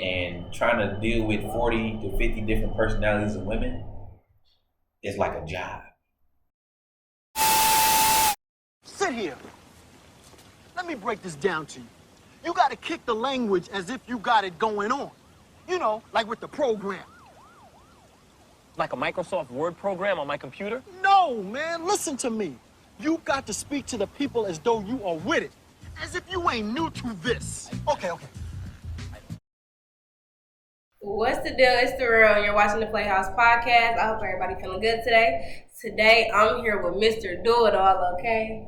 And trying to deal with 40 to 50 different personalities of women is like a job. Sit here. Let me break this down to you. You got to kick the language as if you got it going on. You know, like with the program. Like a Microsoft Word program on my computer? No, man, listen to me. You got to speak to the people as though you are with it. As if you ain't new to this. Okay. What's the deal? It's the real. You're watching the PlayHouse Podcast. I hope everybody feeling good today. Today, I'm here with Mr. Do It All, okay?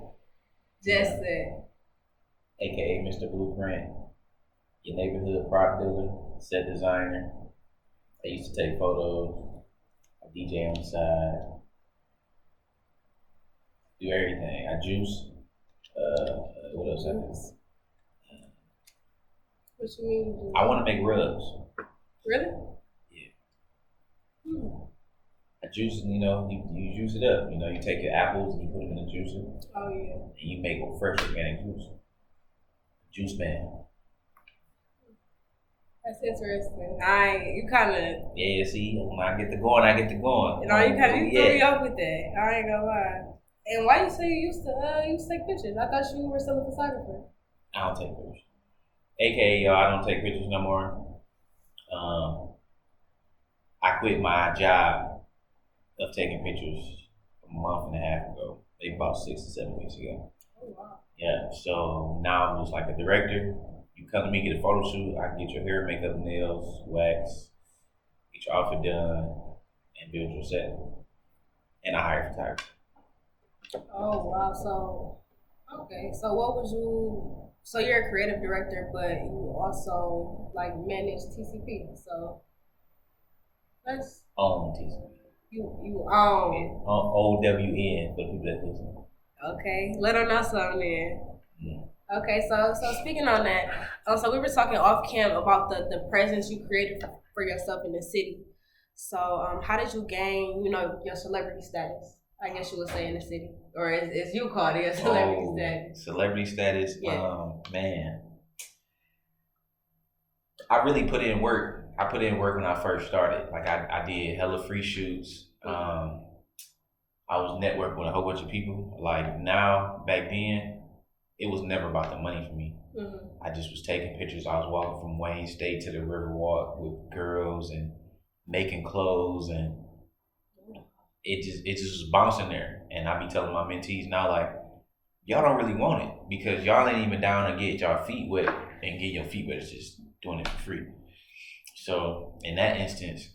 JetSet. AKA Mr. Blueprint, your neighborhood prop dealer, set designer. I used to take photos, I DJ on the side, do everything. I juice. What else I do? What you mean? You do? I want to make rubs. Really? Yeah. I juice, you juice it up. You take your apples and you put them in the juicer. Oh, yeah. And you make a fresh organic juice. Juice man. That's interesting. You kind of... Yeah, see, when I get to going, I get to going. You kind of threw me off with that. I ain't gonna lie. And why you say you used to take pictures? I thought you were still a photographer. I don't take pictures. AKA, I don't take pictures no more. I quit my job of taking pictures a month and a half ago. Maybe about 6 to 7 weeks ago. Oh, wow. Yeah, so now I'm just like a director. You come to me, get a photo shoot, I can get your hair, makeup, nails, wax, get your outfit done, and build your set. And I hire photographers. Oh, wow. So you're a creative director, but you also manage TCP. So that's Own TCP. You own. OWN for the people that listen. Okay, let her know something then. Yeah. Okay, so speaking on that, so we were talking off cam about the presence you created for yourself in the city. So how did you gain, your celebrity status? I guess you would say in the city, or as you called it, celebrity status. Celebrity status, yeah. Man. I really put in work. I put in work when I first started. Like I did hella free shoots. I was networking with a whole bunch of people. Like now, back then, it was never about the money for me. Mm-hmm. I just was taking pictures. I was walking from Wayne State to the Riverwalk with girls and making clothes, and it just was bouncing there. And I be telling my mentees now, like, y'all don't really want it because y'all ain't even down to get y'all feet wet and get your feet wet. It's just doing it for free. So in that instance,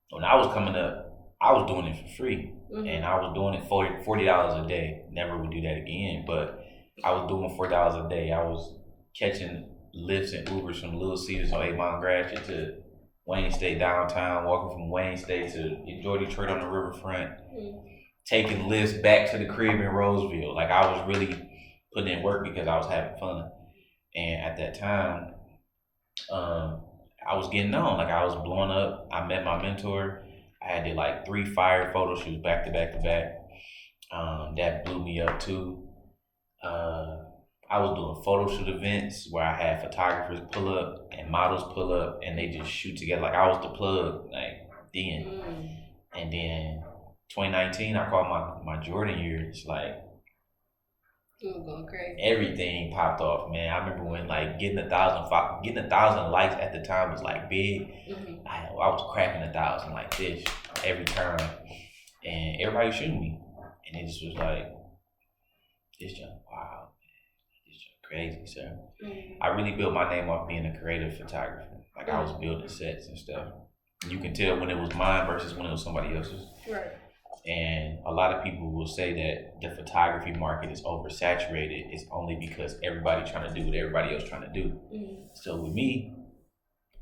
when I was coming up, I was doing it for free. Mm-hmm. And I was doing it $40 a day. Never would do that again, but I was doing $4 a day. I was catching lifts and Ubers from Little Caesars on 8 Mile Gratiot to Wayne State downtown, walking from Wayne State to enjoy Detroit on the riverfront, taking lifts back to the crib in Roseville. Like I was really putting in work because I was having fun. And at that time, I was getting on. Like I was blowing up. I met my mentor. I did like 3 fire photo shoots back to back to back. That blew me up too. I was doing photo shoot events where I had photographers pull up and models pull up and they just shoot together. Like I was the plug, like then. And then 2019, I called my Jordan years. Like it was going crazy. Everything popped off, man. I remember when like getting 1,000 likes at the time was like big. Mm-hmm. I was cracking 1,000 like this every time, and everybody was shooting me, and it just was like, this junk, wow, this junk crazy. So I really built my name off being a creative photographer. Like I was building sets and stuff. You can tell when it was mine versus when it was somebody else's. Right. And a lot of people will say that the photography market is oversaturated. It's only because everybody trying to do what everybody else trying to do. Mm-hmm. So with me,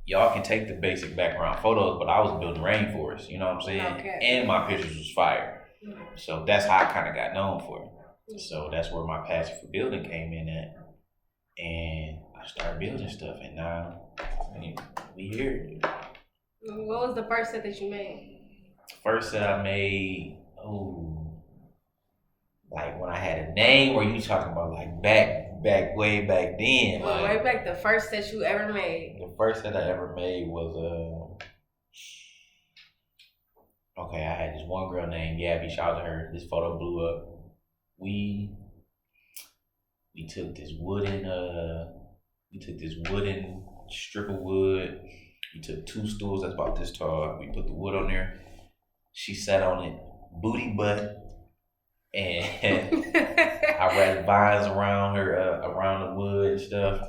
y'all can take the basic background photos, but I was building rainforests, you know what I'm saying? Okay. And my pictures was fire. Mm-hmm. So that's how I kind of got known for it. Mm-hmm. So that's where my passion for building came in at. And I started building stuff, and now we here. What was the first set that you made? First set I made, like when I had a name, or you talking about like back way back then. Well, way back, the first set you ever made. The first set I ever made was okay, I had this one girl named Gabby. Shout out to her. This photo blew up. We took this wooden strip of wood. We took 2 stools that's about this tall. We put the wood on there. She sat on it, booty butt, and I wrapped vines around her, around the wood and stuff.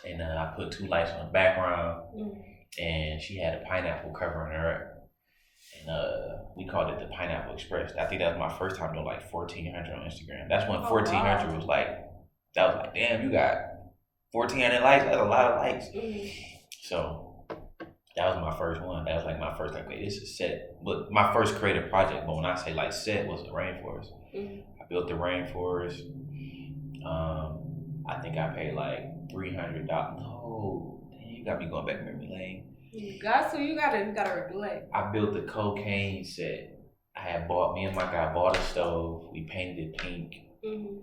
And I put 2 lights on the background, and she had a pineapple covering her up. And we called it the Pineapple Express. I think that was my first time doing like 1,400 on Instagram. That's when 1,400 was like, that was like, damn, you got 1,400 likes. That's a lot of likes. So that was my first one. That was like my first, like, wait, this is set. But my first creative project, but when I say like set, was the rainforest. I built the rainforest. I think I paid like $300. Oh, damn, you got me going back memory lane. You gotta regulate. I built the cocaine set. Me and my guy bought a stove. We painted it pink. And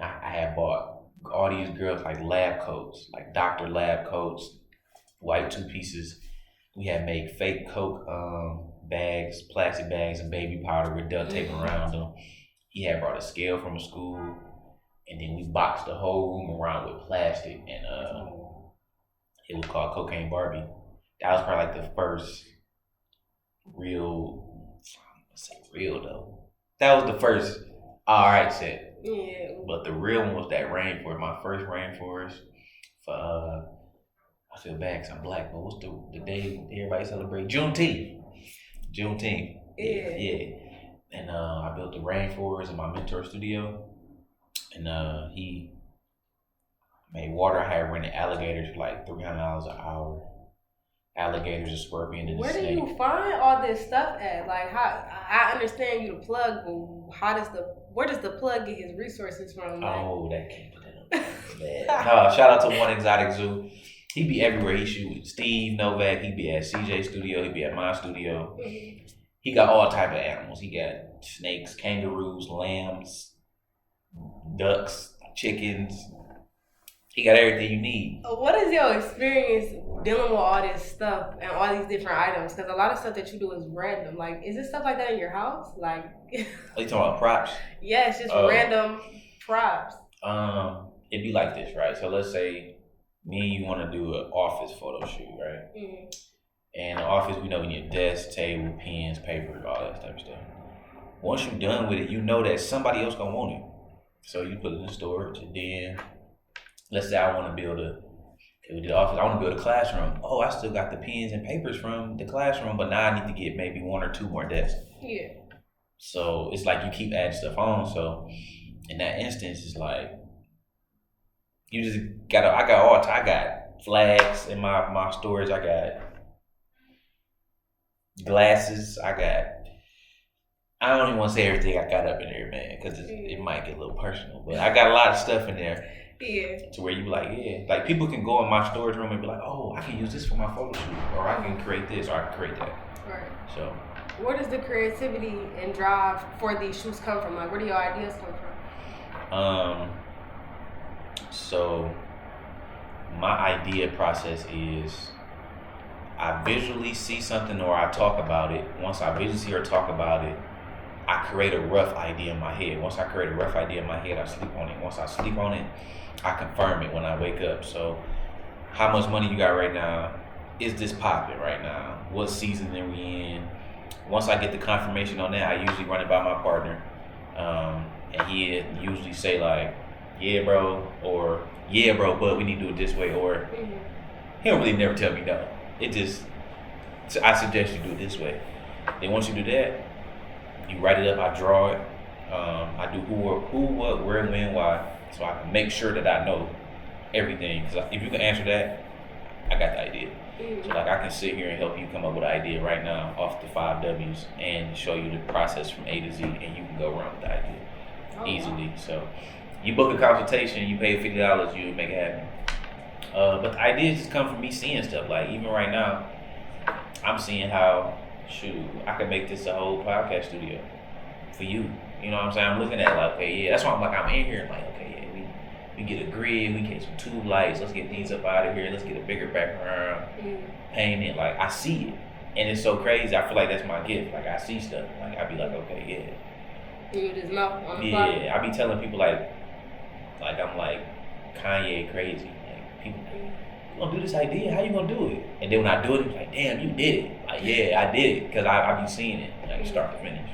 I had bought all these girls like lab coats, like doctor lab coats, white 2 pieces. We had made fake Coke bags, plastic bags, and baby powder with duct tape around them. He had brought a scale from school, and then we boxed the whole room around with plastic, and it was called Cocaine Barbie. That was probably like the first real, though. That was the first alright set. Yeah. But the real one was that rainforest, my first rainforest for, I feel bad because I'm black, but what's the day everybody celebrate? Juneteenth. Yeah. And I built the rainforest in my mentor studio. And he made water. I had rented alligators for like $300 an hour. Alligators and scorpions and Where do snake. you find all this stuff at? Like, how I understand you the plug, but where does the plug get his resources from? Like? Oh, that can't put that up. No, shout out to One Exotic Zoo. He be everywhere. He shoot Steve Novak. He be at CJ studio. He be at my studio. He got all type of animals. He got snakes, kangaroos, lambs, ducks, chickens. He got everything you need. What is your experience dealing with all this stuff and all these different items? Because a lot of stuff that you do is random. Like, is it stuff like that in your house? Like, Are you talking about props? Yes, just random props. It'd be like this, right? So let's say me and you want to do an office photo shoot, right? And the office, we know we need a desk, table, pens, paper, all that type of stuff. Once you're done with it, you know that somebody else gonna want it. So you put it in storage, and then let's say I want to build we did the office, I want to build a classroom. Oh, I still got the pens and papers from the classroom, but now I need to get maybe 1 or 2 more desks. Yeah. So it's like you keep adding stuff on. So in that instance, it's like, you just I got flags in my storage. I got glasses. I don't even want to say everything I got up in there, man, because it might get a little personal. But I got a lot of stuff in there. Yeah. To where you be like, yeah. Like, people can go in my storage room and be like, oh, I can use this for my photo shoot. Or I can create this, or I can create that. Right. So. Where does the creativity and drive for these shoots come from? Like, where do your ideas come from? So my idea process is I visually see something or I talk about it. Once I visually see or talk about it, I create a rough idea in my head. Once I create a rough idea in my head, I sleep on it. Once I sleep on it, I confirm it when I wake up. So how much money you got right now? Is this popping right now? What season are we in? Once I get the confirmation on that, I usually run it by my partner. And he usually say like, yeah, bro, or yeah, bro, but we need to do it this way. Or he don't really never tell me no. It just, I suggest you do it this way. Then once you do that, you write it up, I draw it. I do who, what, where, when, why, so I can make sure that I know everything. Because if you can answer that, I got the idea. So like I can sit here and help you come up with an idea right now off the 5 W's and show you the process from A to Z, and you can go run with the idea easily. So you book a consultation, you pay $50, you make it happen. But the ideas just come from me seeing stuff. Like even right now, I'm seeing how, I could make this a whole podcast studio for you. You know what I'm saying? I'm looking at it like, okay, yeah. That's why I'm like, I'm in here. I'm like, okay, yeah, we We get a grid, we get some tube lights, let's get these up out of here, let's get a bigger background, paint it. Like, I see it. And it's so crazy, I feel like that's my gift. Like, I see stuff. Like, I be like, okay, yeah. You just know on the fly? Yeah, I be telling people like I'm like Kanye crazy. Like, people, you gonna do this idea? How you gonna do it? And then when I do it, it's like, damn, you did it. Like, yeah, I did it. Because I be seeing it, like, start to finish.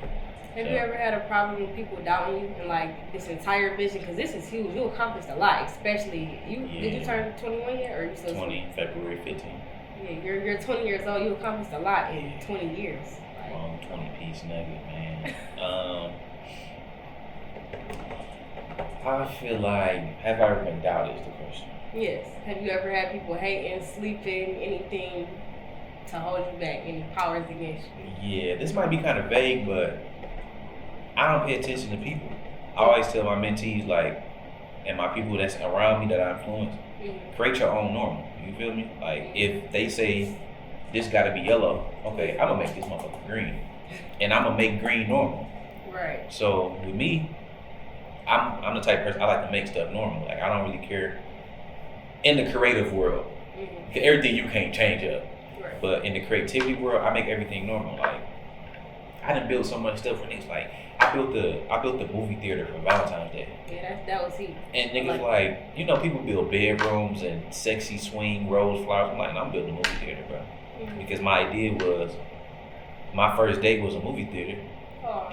Have you ever had a problem with people doubting you and like this entire vision? Because this is huge. You accomplished a lot, especially you. Yeah. Did you turn 21 yet, or are you still 20? February 15th. Yeah, you're 20 years old. You accomplished a lot in 20 years. Like, 20-piece nugget, man. I feel like, have I ever been doubted? Is the question. Yes. Have you ever had people hating, sleeping, anything to hold you back, any powers against you? Yeah, this might be kind of vague, but I don't pay attention to people. I always tell my mentees, like, and my people that's around me that I influence, create your own normal. You feel me? Like, if they say this got to be yellow, okay, I'm gonna make this motherfucker green, and I'm gonna make green normal. Right. So with me, I'm the type of person I like to make stuff normal. Like, I don't really care in the creative world. Everything you can't change up. Right. But in the creativity world, I make everything normal. Like, I done built so much stuff for niggas. Like, I built the movie theater for Valentine's Day. Yeah, that was he. And niggas like, you know, people build bedrooms and sexy swing rose flowers. I'm like, no, I'm building a movie theater, bro. Because my idea was, my first date was a movie theater,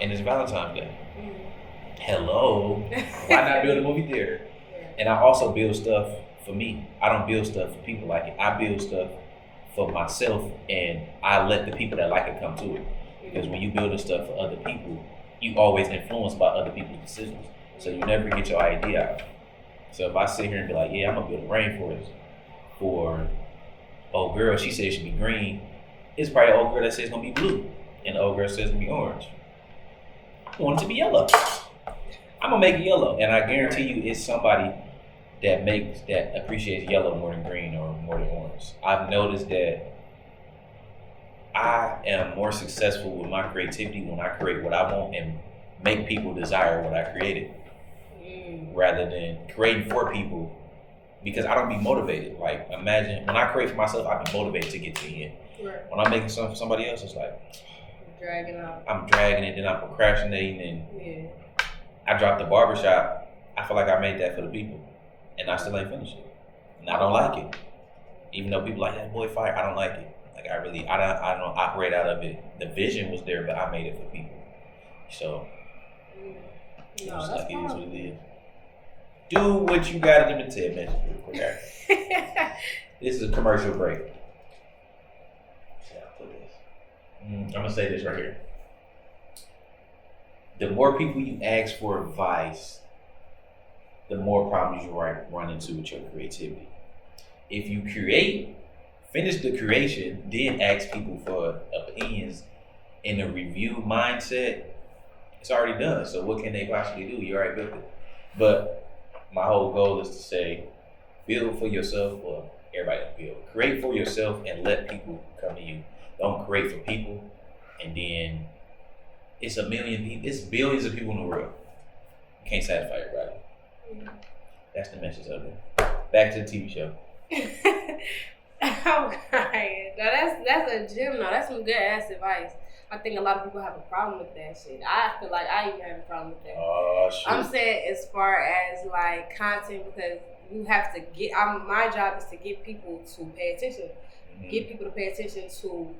and it's Valentine's Day. Hello, why not build a movie theater? And I also build stuff for me. I don't build stuff for people like it. I build stuff for myself, and I let the people that like it come to it. Because when you build stuff for other people, you always influenced by other people's decisions. So you never get your idea out. So if I sit here and be like, yeah, I'm gonna build a rainforest for old girl, she said it should be green. It's probably an old girl that says it's gonna be blue, and the old girl says it's gonna be orange. I want it to be yellow. I'm gonna make it yellow, and I guarantee you, it's somebody that appreciates yellow more than green or more than orange. I've noticed that I am more successful with my creativity when I create what I want and make people desire what I created, rather than creating for people, because I don't be motivated. Like, imagine when I create for myself, I be motivated to get to the end. Right. When I'm making something for somebody else, it's like I'm dragging it, then I'm procrastinating, and I dropped the barbershop. I feel like I made that for the people, and I still ain't finished it, and I don't like it. Even though people like, that boy fire, I don't like it. Like, I don't operate out of it. The vision was there, but I made it for people. So, no, it's like, it is what it is. Do what you gotta do. Let me tell you, man, real quick. This is a commercial break. I'm gonna say this right here. The more people you ask for advice, the more problems you run into with your creativity. If you create, finish the creation, then ask people for opinions in a review mindset, it's already done. So what can they possibly do? You already built it. But my whole goal is to say, build for yourself, or everybody build. Create for yourself and let people come to you. Don't create for people, and then it's a million people, it's billions of people in the world. You can't satisfy everybody. That's the message of it. Back to the TV show. I'm crying. Now that's a gem. Now that's some good ass advice. I think a lot of people have a problem with that shit. I feel like I even have a problem with that. Oh shit. I'm saying as far as like content, because you have to get. My job is to get people to pay attention. Get people to pay attention to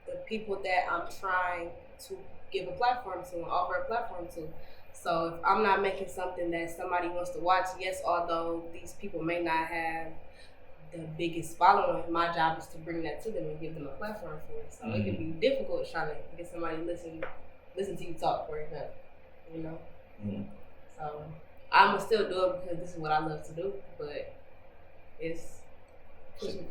the people that I'm trying to give a platform to and offer a platform to. So if I'm not making something that somebody wants to watch, yes, although these people may not have the biggest following, my job is to bring that to them and give them a platform for it. So it can be difficult trying to get somebody to listen to you talk, for example, you know? So I'm gonna still do it because this is what I love to do, but it's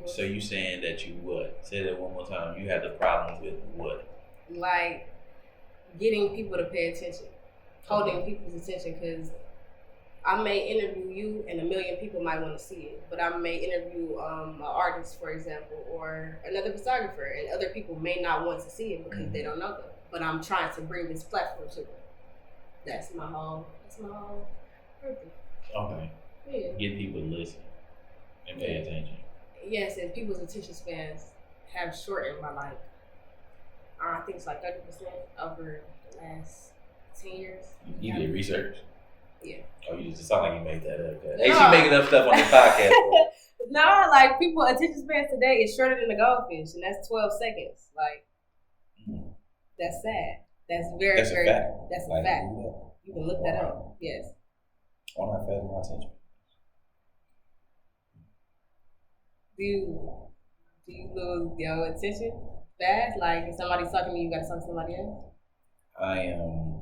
So you saying that you what? Say that one more time. You had the problems with what? Like getting people to pay attention, holding people's attention, because I may interview you and a million people might want to see it, but I may interview an artist, for example, or another photographer, and other people may not want to see it because they don't know them. But I'm trying to bring this platform to them. That's my whole purpose. Okay. Yeah. Get people to listen and pay attention. Yes, and people's attention spans have shortened by like, I think it's like 30% over the last 10 years. You did research? Yeah. Oh, you just sound like you made that up. Hey, she making up stuff on the podcast. No, like people attention spans today is shorter than the goldfish, and that's 12 seconds. Like, that's sad. That's very, that's very. A fact. That's like, a fact. You can look that up. Yes. Why not fed my attention? Do you lose your attention fast? Like if somebody's talking to you, you gotta talk to somebody else? I am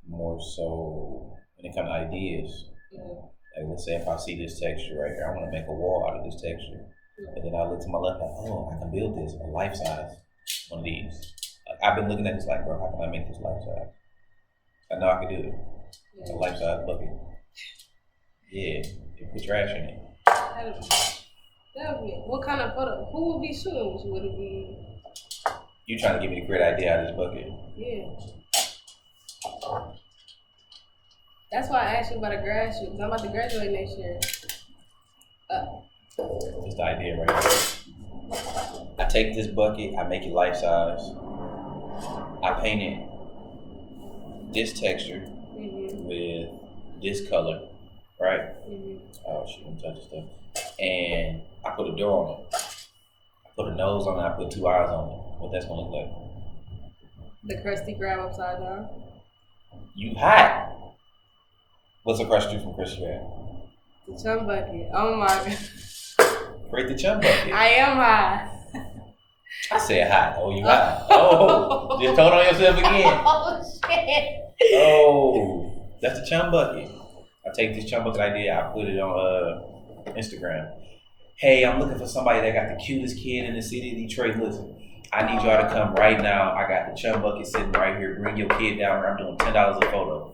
more so when it comes to ideas. Mm-hmm. Like let's say if I see this texture right here, I want to make a wall out of this texture. Mm-hmm. And then I look to my left like, oh, I can build this a life size one of these. Like I've been looking at this like, bro, how can I make this life size? I know I can do it. It's a life size bucket. Yeah, you put trash in it. That'd be what kind of photo? Who would be shooting with you? Would it be you trying to give me a great idea out of this bucket? Yeah. That's why I asked you about a grad shoot, because I'm about to graduate next year. Just the idea right here. I take this bucket, I make it life size. I paint it this texture with this color, right? Oh shit, I'm touching stuff. And I put a door on it. I put a nose on it, I put 2 eyes on it. What that's gonna look like? The Krusty Krab upside down. You hot. What's across the street from Krusty Krab? The chum bucket. Oh my god. Create the chum bucket. I am high. I said hot. Oh, you hot. Oh, just told on yourself again. Oh shit. Oh, that's the chum bucket. I take this chum bucket idea, I put it on Instagram. Hey, I'm looking for somebody that got the cutest kid in the city of Detroit. Listen, I need y'all to come right now. I got the chum bucket sitting right here. Bring your kid down here. I'm doing $10 a photo.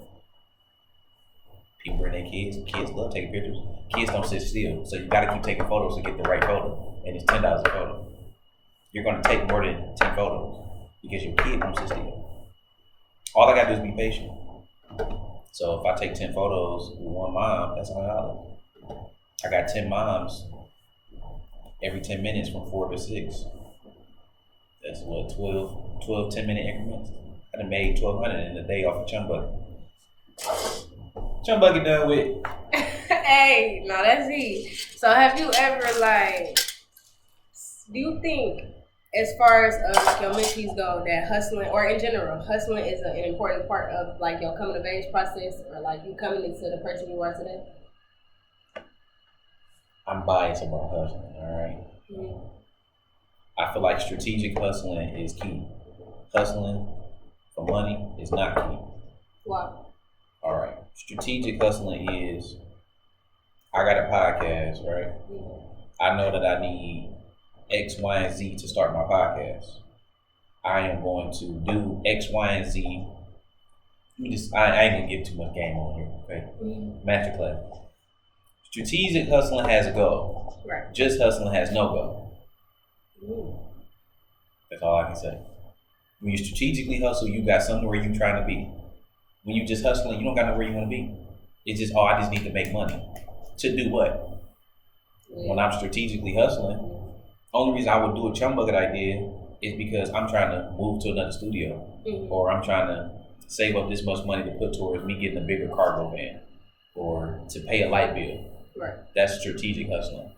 People bring their kids. Kids love taking pictures. Kids don't sit still. So you got to keep taking photos to get the right photo. And it's $10 a photo. You're going to take more than 10 photos because your kid won't sit still. All I got to do is be patient. So if I take 10 photos with one mom, that's $100. I got 10 moms every 10 minutes from 4 to 6. That's what, 12 10-minute increments. I done made $1,200 in a day off a chum bucket. Chum bucket done with. Hey, no, that's easy. So have you ever like, do you think as far as like your mentees go that hustling, or in general, hustling is an important part of like your coming of age process, or like you coming into the person you are today? I'm biased about hustling, all right? Mm-hmm. I feel like strategic hustling is key. Hustling for money is not key. Why? All right. Strategic hustling is, I got a podcast, right? Mm-hmm. I know that I need X, Y, and Z to start my podcast. I am going to do X, Y, and Z. I ain't gonna give too much game on here, okay? Mm-hmm. Masterclass. Strategic hustling has a goal. Right. Just hustling has no goal. Ooh. That's all I can say. When you strategically hustle, you got somewhere where you're trying to be. When you just hustling, you don't got nowhere you want to be. It's just, I just need to make money. To do what? Yeah. When I'm strategically hustling, only reason I would do a chum bucket idea is because I'm trying to move to another studio, or I'm trying to save up this much money to put towards me getting a bigger cargo van, or to pay a light bill. Right. That's strategic hustling.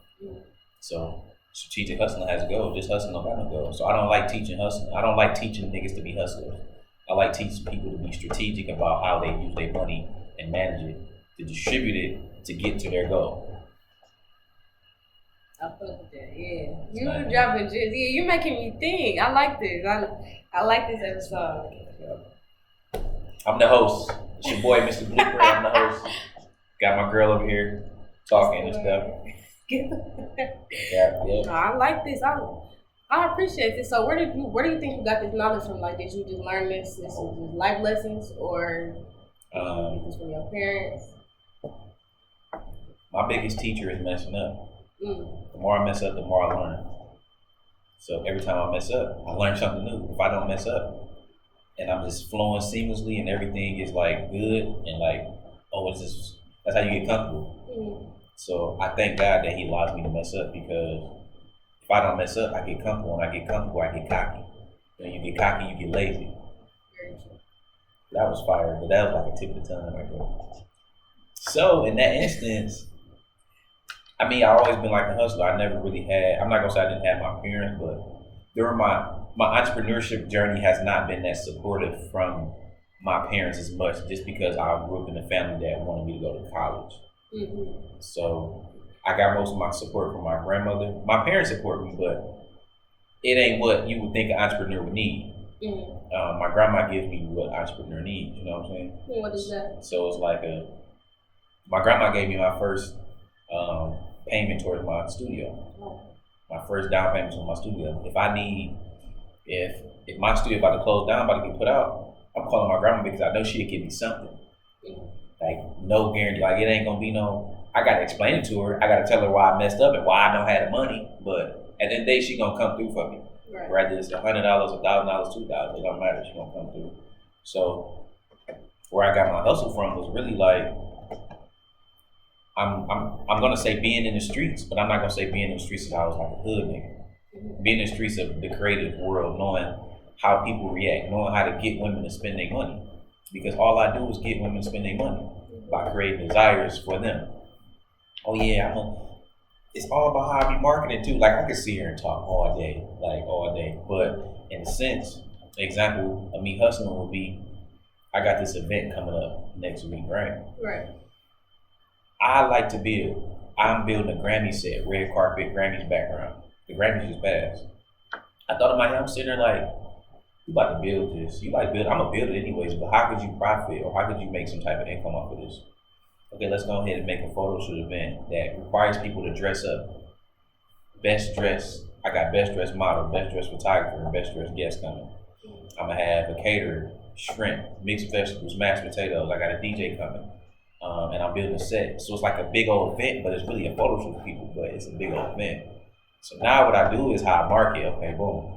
So strategic hustling has a goal. Just hustling don't got no goal. So I don't like teaching hustling. I don't like teaching niggas to be hustlers. I like teaching people to be strategic about how they use their money and manage it, to distribute it to get to their goal. I fuck with that, yeah. You were dropping gems. Yeah, you're making me think. I like this. I like this episode. Yeah. I'm the host. It's your boy, Mr. Blueprint. I'm the host. Got my girl over here talking and stuff. Yeah. No, I like this. I appreciate this. So where do you think you got this knowledge from? Like, did you just learn this? This is just life lessons, or did you get this from your parents? My biggest teacher is messing up. The more I mess up, the more I learn. So every time I mess up, I learn something new. If I don't mess up, and I'm just flowing seamlessly, and everything is like good, and like, that's how you get comfortable. So I thank God that He allows me to mess up, because if I don't mess up, I get comfortable. When I get comfortable, I get cocky. When you get cocky, you get lazy. That was fire, but that was like a tip of the tongue right there. So in that instance, I mean, I've always been like a hustler. I never really had, I'm not gonna say I didn't have my parents, but during my entrepreneurship journey has not been that supportive from my parents as much, just because I grew up in a family that wanted me to go to college. So I got most of my support from my grandmother. My parents support me, but it ain't what you would think an entrepreneur would need. My grandma gives me what an entrepreneur needs, you know what I'm saying? What is that? So it's like my grandma gave me my first payment towards my studio. My first down payment on my studio. If my studio about to close down, about to get put out, I'm calling my grandma because I know she'll give me something. Like, no guarantee. Like, it ain't gonna be I gotta explain it to her. I gotta tell her why I messed up and why I don't have the money. But at the end of the day, she gonna come through for me. Right. Whether it's $100, $1,000, $2,000, it don't matter. She gonna come through. So where I got my hustle from was really like, I'm gonna say being in the streets, but I'm not gonna say being in the streets as I was like a hood nigga. Being in the streets of the creative world, knowing how people react, knowing how to get women to spend their money. Because all I do is get women to spend their money by creating desires for them. Oh yeah, it's all about how I be marketing too. Like, I could sit here and talk all day. But in a sense, example of me hustling would be, I got this event coming up next week, right? Right. I like to build. I'm building a Grammy set, red carpet, Grammys background. The Grammys just passed. I thought in my head, I'm sitting there like, you about to build this. I'm gonna build it anyways, but how could you profit, or how could you make some type of income off of this? Okay, let's go ahead and make a photo shoot event that requires people to dress up. Best dress. I got best dressed model, best dressed photographer, and best dressed guest coming. I'm gonna have a caterer, shrimp, mixed vegetables, mashed potatoes. I got a DJ coming. And I'm building a set. So it's like a big old event, but it's really a photo shoot for people, but it's a big old event. So now what I do is how I market. Okay, boom.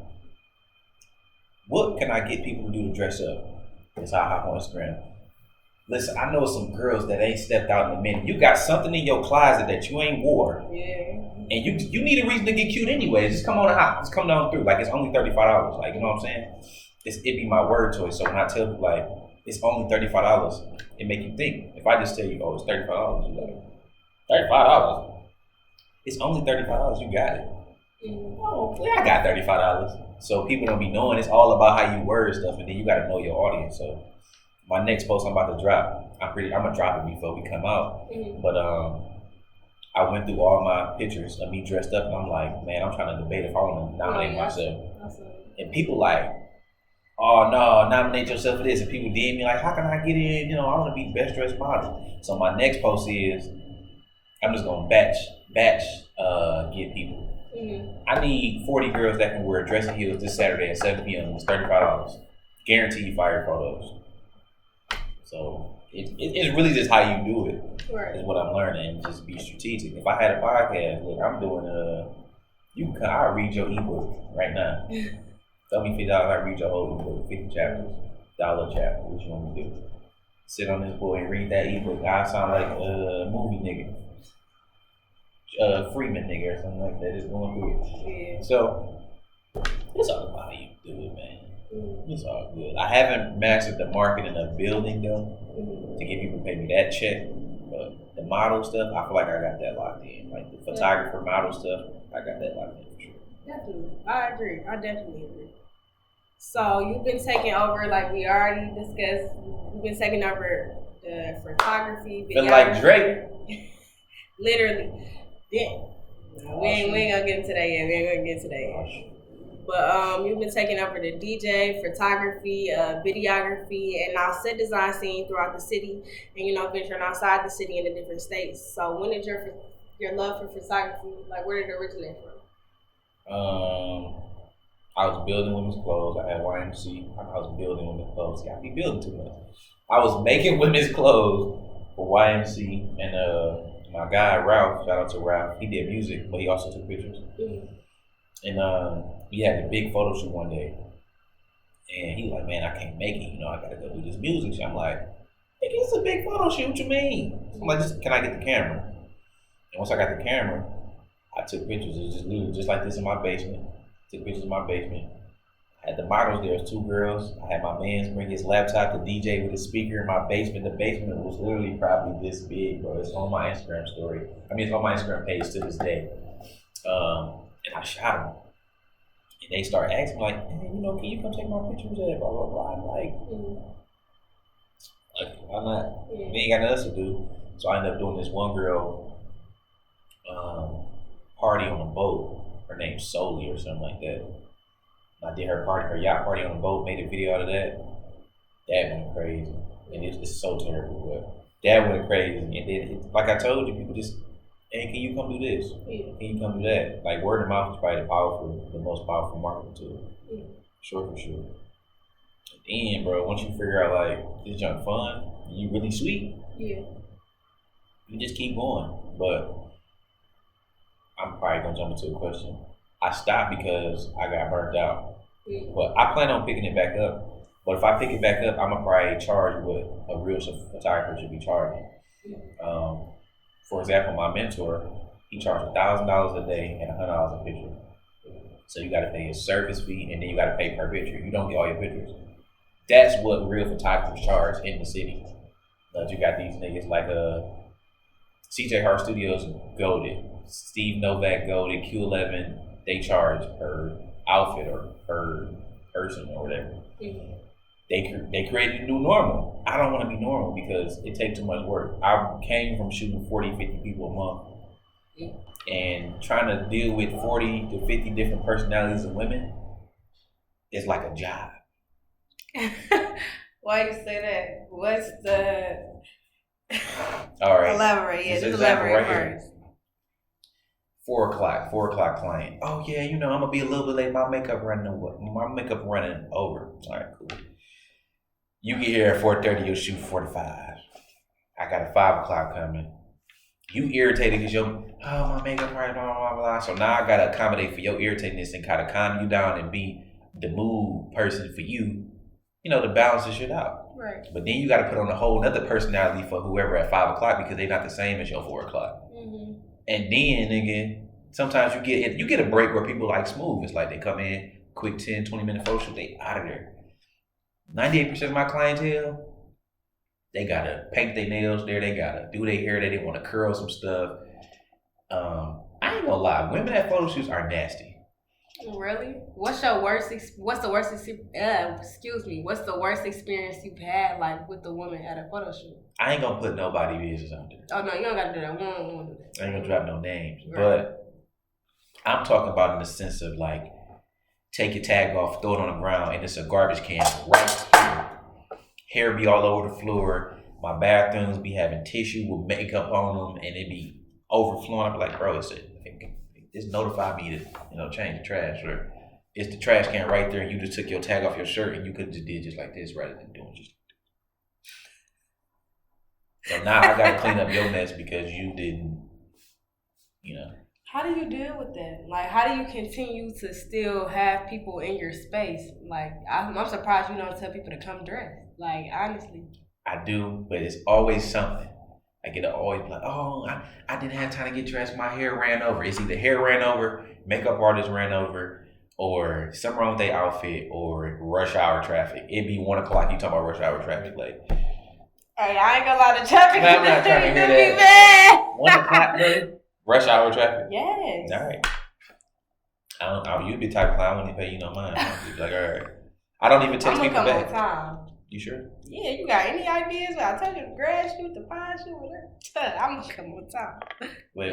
What can I get people to do to dress up? That's how I hop on Instagram. Listen, I know some girls that ain't stepped out in a minute. You got something in your closet that you ain't wore. Yeah. And you need a reason to get cute anyways. Just come on the hop. Just come down through. Like, it's only $35. Like, you know what I'm saying? It be my word choice. So when I tell people, like, it's only $35, it make you think. If I just tell you, oh, it's $35, you're like, $35? It's only $35, you got it. Oh, yeah, I got $35. So people don't be knowing. It's all about how you word stuff, and then you got to know your audience. So my next post I'm about to drop, I'm gonna drop it before we come out. But I went through all my pictures of me dressed up, and I'm like, man, I'm trying to debate if I want to nominate myself. Awesome. And people like, oh no, nominate yourself for this. And people DM me like, how can I get in? You know, I want to be best dressed model. So my next post is, I'm just gonna batch get people. I need 40 girls that can wear dressing heels this Saturday at 7 p.m. It's $35. Guaranteed fire photos. So it's really just how you do it. Right. Is what I'm learning, and just be strategic. If I had a podcast, look, I'm doing I'll read your ebook right now. Tell me $50, I read your whole ebook, 50 chapters, $1 chapter. What you want me to do? Sit on this boy and read that ebook. I sound like a movie nigga. Freeman nigga or something like that. Just going through it. Yeah. So it's all about how you do it, man. It's all good. I haven't mastered the marketing of building though, to get people to pay me that check. But the model stuff, I feel like I got that locked in. Like the photographer model stuff, I got that locked in for sure. Definitely. I agree. I definitely agree. So you've been taking over, like we already discussed, you've been taking over the photography, videography. Feel like Drake. Literally. Yeah. We ain't gonna get into that yet. But you've been taking over the DJ, photography, videography, and now set design scene throughout the city, and venturing outside the city in the different states. So when did your love for photography, like where did it originate from? I was building women's clothes. I had YMC. I was building women's clothes. See, I be building too much. I was making women's clothes for YMC, and my guy Ralph, shout out to Ralph. He did music, but he also took pictures. And we had a big photo shoot one day, and he was like, "Man, I can't make it. I gotta go do this music." So I'm like, "It's a big photo shoot. What you mean?" I'm like, "Can I get the camera?" And once I got the camera, I took pictures. It was just literally just like this in my basement. Took pictures in my basement. I had the models there. It was 2 girls. I had my man bring his laptop to DJ with his speaker in my basement. The basement was literally probably this big, bro. It's on my Instagram story. I mean, it's on my Instagram page to this day. And I shot them. And they start asking me, like, hey, you know, can you come take my pictures? Blah, blah, blah. I'm like, why not? We ain't got nothing else to do. So I ended up doing this one girl party on a boat. Her name's Soli or something like that. I did her yacht party on a boat, made a video out of that. That went crazy. And it's so terrible, but that went crazy. And then, like I told you, people just, hey, can you come do this? Yeah. Can you come do that? Like, word of mouth is probably the most powerful marketing tool. Yeah. Sure, for sure. And then, bro, once you figure out, like, this junk fun, and you really sweet, yeah, you just keep going. But I'm probably going to jump into a question. I stopped because I got burnt out. Yeah. But I plan on picking it back up. But if I pick it back up, I'm going to probably charge what a real photographer should be charging. Yeah. For example, my mentor, he charged $1,000 a day and $100 a picture. So you got to pay his service fee, and then you got to pay per picture. You don't get all your pictures. That's what real photographers charge in the city. But you got these niggas like CJ Hart Studios golded, Steve Novak golded, Q11. They charge per outfit or per person or whatever. Mm-hmm. They created a new normal. I don't want to be normal because it takes too much work. I came from shooting 40, 50 people a month. And trying to deal with 40 to 50 different personalities of women is like a job. Why you say that? What's the... All right. Elaborate. Yeah, just elaborate first. 4 o'clock client. Oh yeah, you know, I'm gonna be a little bit late. My makeup running over. All right, cool. You get here at 4:30, you'll shoot 45. I got a 5 o'clock coming. You irritated because my makeup right, blah, blah, blah. So now I gotta accommodate for your irritatedness and kind of calm you down and be the mood person for you, you know, to balance this shit out. Right. But then you gotta put on a whole other personality for whoever at 5 o'clock because they're not the same as your 4 o'clock. Mm-hmm. And then, nigga, sometimes you get a break where people like smooth. It's like they come in, quick 10, 20-minute photo shoot, they out of there. 98% of my clientele, they gotta paint their nails there, they gotta do their hair there, they wanna curl some stuff. I ain't gonna lie, women at photo shoots are nasty. Really? What's the worst experience you've had like with the woman at a photo shoot? I ain't gonna put nobody business out there. Oh no, you don't gotta do that. We don't do that. I ain't gonna drop no names. Right. But I'm talking about in the sense of like, take your tag off, throw it on the ground, and it's a garbage can right here. Hair be all over the floor. My bathrooms be having tissue with makeup on them, and it be overflowing. I'm like, bro, it's notify me to, you know, change the trash, or it's the trash can right there, and you just took your tag off your shirt, and you could have just did just like this rather than doing just. So now I gotta clean up your mess because you didn't, you know. How do you deal with that? Like, how do you continue to still have people in your space? Like, I'm surprised you don't tell people to come dress. Like, honestly. I do, but it's always something. Like, it'll always be like, oh, I didn't have time to get dressed. My hair ran over. It's either hair ran over, makeup artist ran over, or something wrong with their outfit, or rush hour traffic. It'd be 1 o'clock. You talking about rush hour traffic, like. Hey, I ain't gonna lie to traffic. I'm not trying to hear that. 1 o'clock, really? Rush hour traffic? Yes. All right. You'd be the type of client, I wouldn't pay you no mind. You'd be like, all right. I don't even text people back. On time. You sure? Yeah, you got any ideas? I told you the grad shoot, the fine shoot, whatever. I'm gonna come on time. Wait.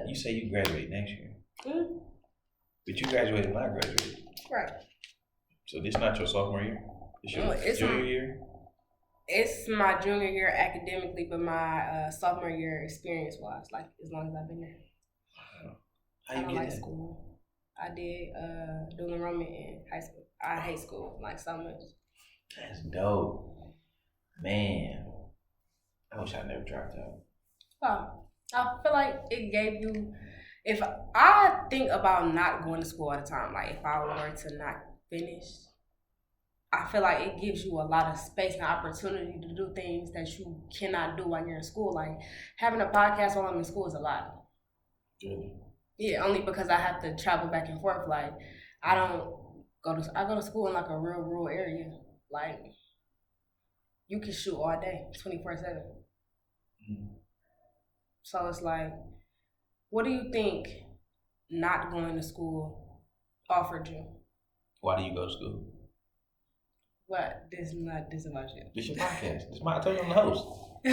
You say you graduate next year. Mm-hmm. But you graduated when I graduated. Right. So this not your sophomore year? It's your junior year? It's my junior year academically, but my sophomore year experience-wise, like as long as I've been there. How you get that? School. I did dual enrollment in high school. I hate school like so much. That's dope, man. I wish I never dropped out. Oh, I feel like it gave you. If I think about not going to school all the time, like if I were to not finish. I feel like it gives you a lot of space and opportunity to do things that you cannot do while you're in school. Like having a podcast while I'm in school is a lot. Really? Yeah, only because I have to travel back and forth. Like, I go to school in like a real rural area. Like, you can shoot all day, 24/7. So it's like, what do you think not going to school offered you? Why do you go to school? What? This is not this about you. This your podcast. I told you I'm the host. No,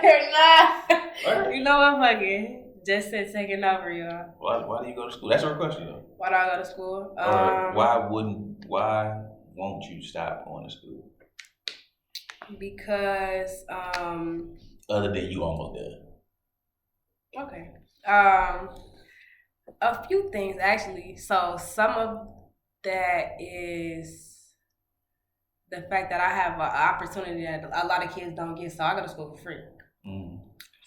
you're not. Right. You know what? Fucking JetSet taking over, y'all. Why do you go to school? That's your question, though. Why do I go to school? Or why won't you stop going to school? Because Other than you almost done. okay. A few things actually. So some of that is the fact that I have an opportunity that a lot of kids don't get. So I go to school for free.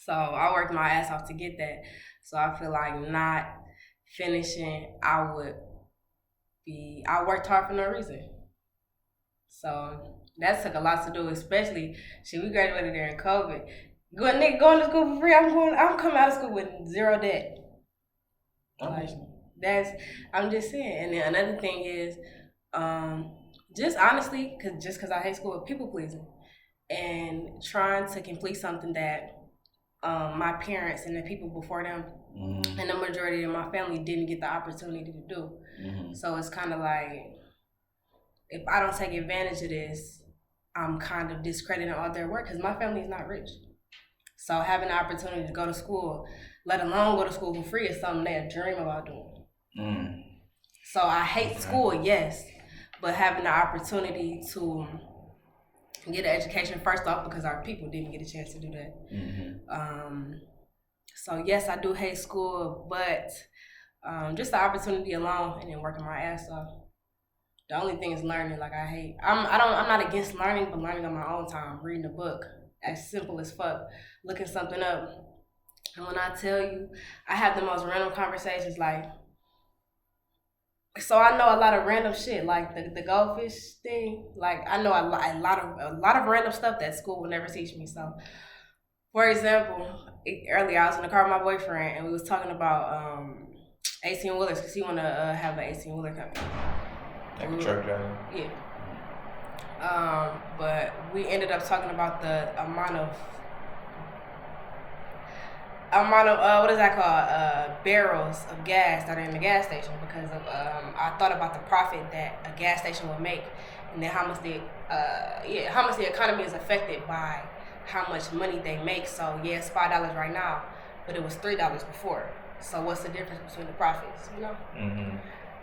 So I worked my ass off to get that. So I feel like not finishing, I worked hard for no reason. So that took a lot to do, especially we graduated during COVID. Going to school for free. I'm coming out of school with zero debt. I'm just saying. And then another thing is, just honestly, cause I hate school, people pleasing and trying to complete something that my parents and the people before them and the majority of my family didn't get the opportunity to do. So it's kind of like, if I don't take advantage of this, I'm kind of discrediting all their work because my family is not rich. So having the opportunity to go to school, let alone go to school for free, is something they dream about doing. So I hate school, yes, but having the opportunity to get an education first off because our people didn't get a chance to do that. So yes, I do hate school, but just the opportunity alone and then working my ass off. The only thing is learning. Like I'm not against learning, but learning on my own time, reading a book, as simple as fuck, looking something up. And when I tell you, I have the most random conversations, like, so I know a lot of random shit, like the goldfish thing. Like I know a lot of random stuff that school will never teach me. So, for example, earlier I was in the car with my boyfriend and we was talking about 18-wheelers because he want to have an 18-wheeler company. Like a truck driver? Yeah. But we ended up talking about the amount of what is that called? Barrels of gas that are in the gas station because of I thought about the profit that a gas station would make, and then how much the economy is affected by how much money they make. So yeah, it's $5 right now, but it was $3 before. So what's the difference between the profits? You know?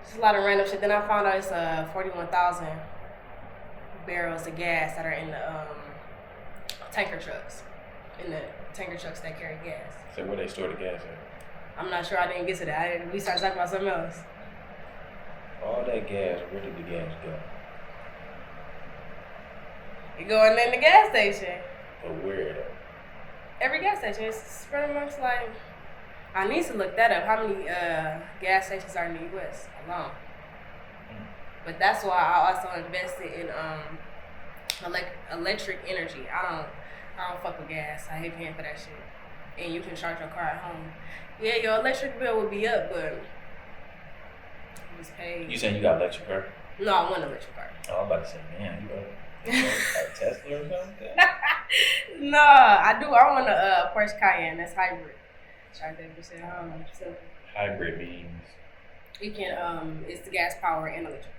It's a lot of random shit. Then I found out it's 41,000 barrels of gas that are in the tanker trucks. In the tanker trucks that carry gas. So where they store the gas at? I'm not sure. I didn't get to that. We started talking about something else. All that gas, where did the gas go? You going in the gas station. But where though? Every gas station. It's pretty much like, I need to look that up. How many gas stations are in the U.S. alone? But that's why I also invested in electric energy. I don't fuck with gas. I hate paying for that shit. And you can charge your car at home. Yeah, your electric bill will be up, but it's paid. You saying you got an electric car? No, I want an electric car. Oh, I'm about to say, man, you got a Tesla or something? No, I do. I want a Porsche Cayenne. That's hybrid. Charge that bitch at home. Simple. Hybrid means? You can, it's the gas power and electric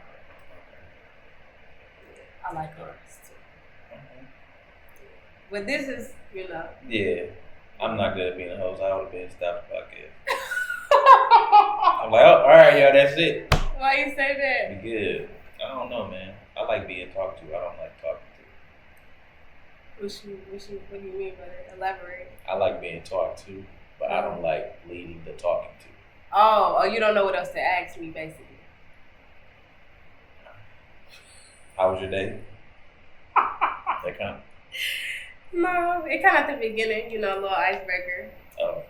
power. I like cars too. But this is, you know. Yeah. I'm not good at being a host. I would have been stopped the podcast. I'm like, oh, all right, y'all, that's it. Why you say that? Be good. I don't know, man. I like being talked to. I don't like talking to. What do you mean by that? Elaborate. I like being talked to, but I don't like leading the talking to. Oh, you don't know what else to ask me, basically. How was your day? That kind of. No, it kind of at the beginning, you know, a little icebreaker. Oh.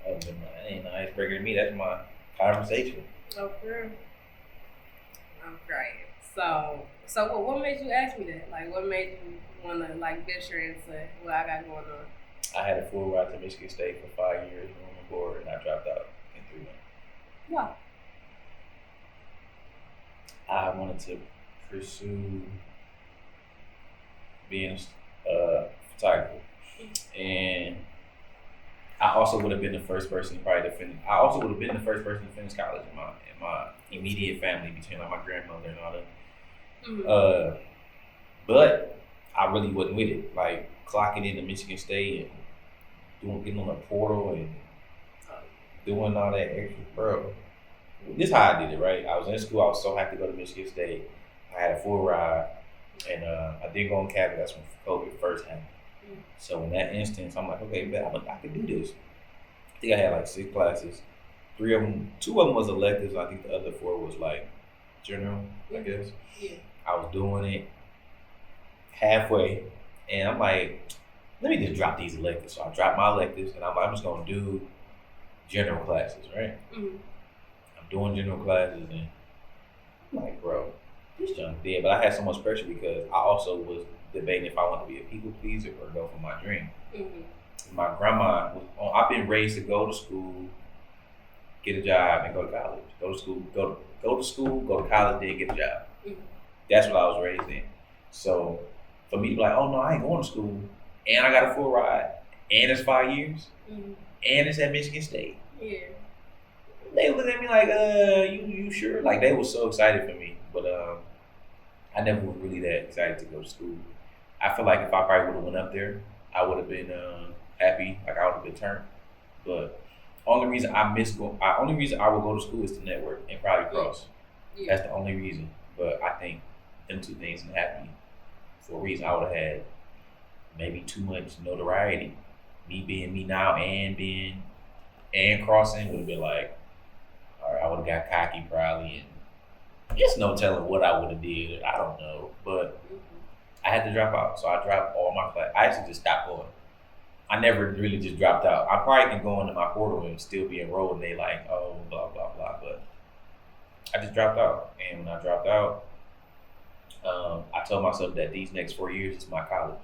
That ain't an icebreaker to me. That's my conversation. Oh, for real? I'm crying. So what made you ask me that? Like, what made you want to, like, venture into what I got going on? I had a full ride to Michigan State for 5 years with 4 and I dropped out in 3-1. Wow. I wanted to pursue being a photographer, and I also would have been the first person to probably finish. I also would have been the first person to finish college in my immediate family, between like my grandmother and all that. But I really wasn't with it. Like clocking into Michigan State and getting on a portal and doing all that extra, bro. This is how I did it, right? I was in school. I was so happy to go to Michigan State. I had a full ride, and I did go on campus. That's when COVID first happened. So in that instance, I'm like, okay, bet I can do this. I think I had like 6 classes. 2 of them was electives. I think the other 4 was like general, I guess. Yeah. I was doing it halfway, and I'm like, let me just drop these electives. So I dropped my electives, and I'm like, I'm just gonna do general classes, right? I'm doing general classes, and I'm like, bro, this junk dead. But I had so much pressure because I also was debating if I want to be a people pleaser or go for my dream. My grandma I've been raised to go to school, get a job, and go to college. Go to school, go to college, then get a job. That's what I was raised in. So for me to be like, oh no, I ain't going to school, and I got a full ride, and it's 5 years, and it's at Michigan State. Yeah. They looked at me like, you sure? Like they were so excited for me, but I never was really that excited to go to school. I feel like if I probably would have went up there, I would have been happy, like I would have been turned. But only reason I would go to school is to network and probably cross. Yeah. That's the only reason. But I think them 2 things didn't happen for a reason. I would have had maybe too much notoriety. Me being me now and crossing would have been like, all right, I would have got cocky probably, and it's no telling what I would have did. I don't know, but I had to drop out, so I dropped all my class. I actually just stopped going. I never really just dropped out. I probably can go into my portal and still be enrolled, and they like, oh, blah blah blah. But I just dropped out, and when I dropped out, I told myself that these next 4 years is my college.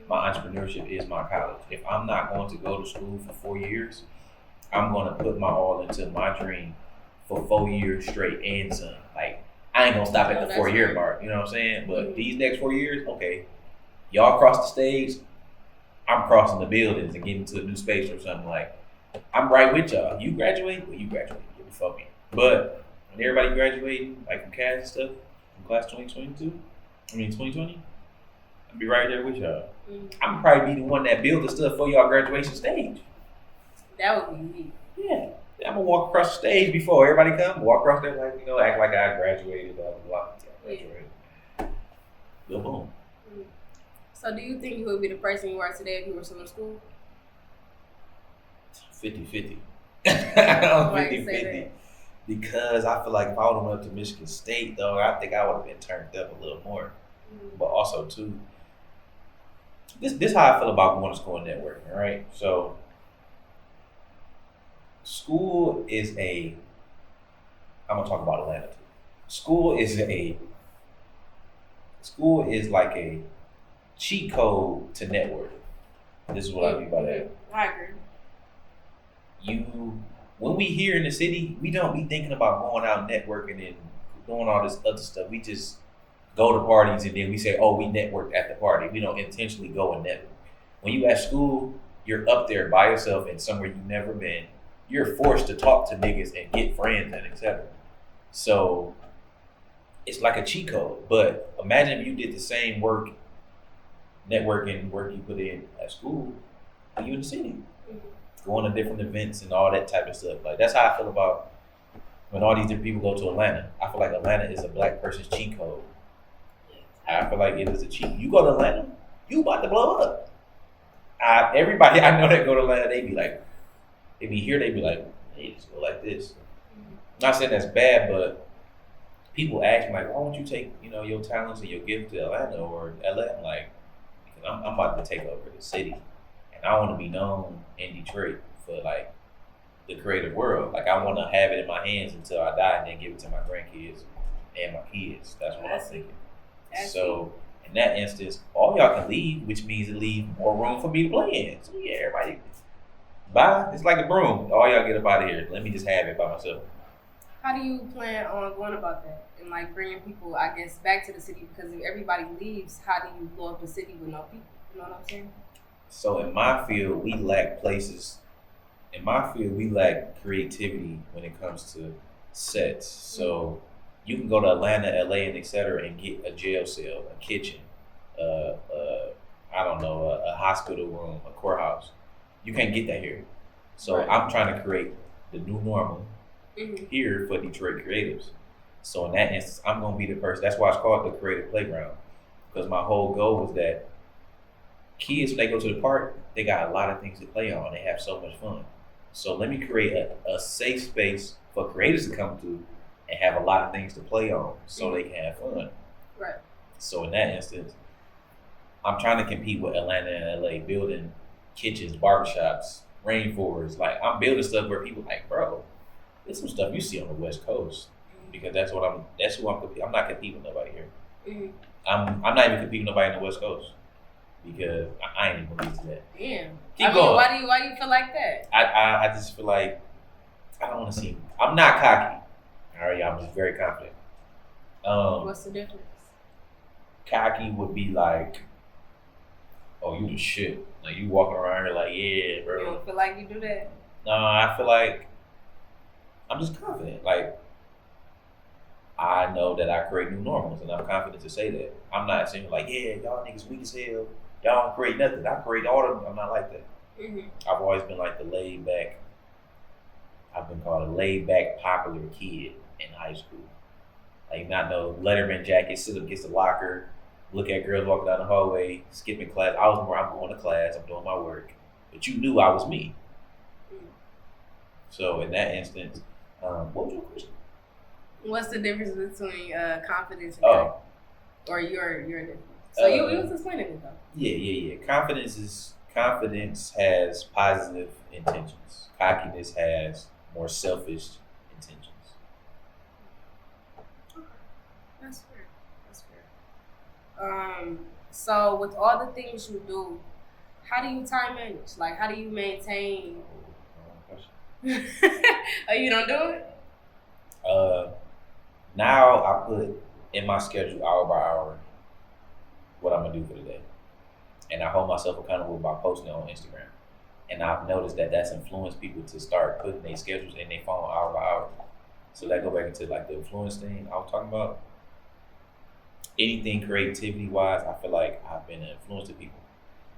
My entrepreneurship is my college. If I'm not going to go to school for 4 years, I'm going to put my all into my dream for 4 years straight and some. Like, I ain't going to stop at the 4-year mark, you know what I'm saying? But these next 4 years, okay, y'all cross the stage, I'm crossing the buildings and getting to a new space or something. Like, I'm right with y'all. You graduate? Well, you graduate. You'll be fucking. But when everybody graduating, like from CAS and stuff, from class 2020, I'll be right there with y'all. I'm probably be the one that build the stuff for y'all graduation stage. That would be me. Yeah. I'm gonna walk across the stage before everybody come. Walk across there like, act like I graduated, blah blah blah. Graduated. Go boom. So do you think you would be the person you are today if you were still in school? 50-50. Why you say 50-50. that? Because I feel like if I would have went up to Michigan State though, I think I would have been turned up a little more. But also too, this is how I feel about going to school and networking, right? So school is I'm gonna talk about Atlanta too. School is like a cheat code to networking. This is what I mean by that. I agree. When we here in the city, we don't be thinking about going out networking and doing all this other stuff. We just go to parties and then we say, oh, we networked at the party. We don't intentionally go and network. When you at school, you're up there by yourself in somewhere you've never been. You're forced to talk to niggas and get friends and etc. So it's like a cheat code. But imagine if you did the same work, networking work you put in at school, when you in the city. Going to different events and all that type of stuff. Like that's how I feel about when all these different people go to Atlanta. I feel like Atlanta is a black person's cheat code. I feel like it is a cheat. You go to Atlanta, you about to blow up. Everybody I know that go to Atlanta, they be here, they be like, hey, just go like this. I'm not saying that's bad, but people ask me like, why don't you take, your talents and your gift to Atlanta or LA? I'm like, because I'm about to take over the city. And I want to be known in Detroit for like the creative world. Like I want to have it in my hands until I die and then give it to my grandkids and my kids. That's what I'm thinking. So in that instance, all y'all can leave, which means it leave more room for me to play in. So yeah, everybody Bye. It's like a broom. All y'all get up out of here. Let me just have it by myself. How do you plan on going about that and like bringing people, I guess, back to the city? Because if everybody leaves, how do you blow up the city with no people? You know what I'm saying? So in my field, we lack places. In my field, we lack creativity when it comes to sets. So you can go to Atlanta, LA, and et cetera, and get a jail cell, a kitchen, I don't know, a hospital room, a courthouse. You can't get that here. So Right. I'm trying to create the new normal here for Detroit creatives. So in that instance, I'm gonna be the person. That's why it's called the creative playground, because my whole goal was that kids, when they go to the park, they got a lot of things to play on. They have so much fun. So let me create a safe space for creators to come to and have a lot of things to play on, so they can have fun. Right. So in that instance, I'm trying to compete with Atlanta and LA, building kitchens, barbershops, rainforests. Like, I'm building stuff where people like, bro, there's some stuff you see on the West Coast, because that's who I'm competing. I'm not competing with nobody here. I'm not even competing with nobody on the West Coast, because I ain't even gonna get to that. Damn. Keep going. Why do you feel like that? I just feel like I don't want to seem. I'm not cocky. All right, I'm just very confident. What's the difference? Cocky would be like, oh, you the shit. Like, you walking around here like, yeah, bro. You don't feel like you do that? No, I feel like I'm just confident. Like, I know that I create new normals, and I'm confident to say that. I'm not saying like, yeah, y'all niggas weak as hell. Y'all don't create nothing. I create all of them. I'm not like that. I've always been like the laid back. I've been called a laid back, popular kid in high school. Like, not no Letterman jacket, sit up against the locker, look at girls walking down the hallway, skipping class. I was more, I'm going to class, I'm doing my work. But you knew I was me. So in that instance, what was your question? What's the difference between confidence and courage? Or your difference? So you was explaining it though. Yeah. Confidence has positive intentions. Cockiness has more selfish intentions. That's fair. So with all the things you do, how do you time manage? Like, how do you maintain? Oh, you don't do it? Now I put in my schedule hour by hour what I'm gonna do for the day, and I hold myself accountable by posting it on Instagram. And I've noticed that that's influenced people to start putting their schedules in their phone hour by hour. So that go back into like the influence thing I was talking about. Anything creativity wise, I feel like I've been an influence to people.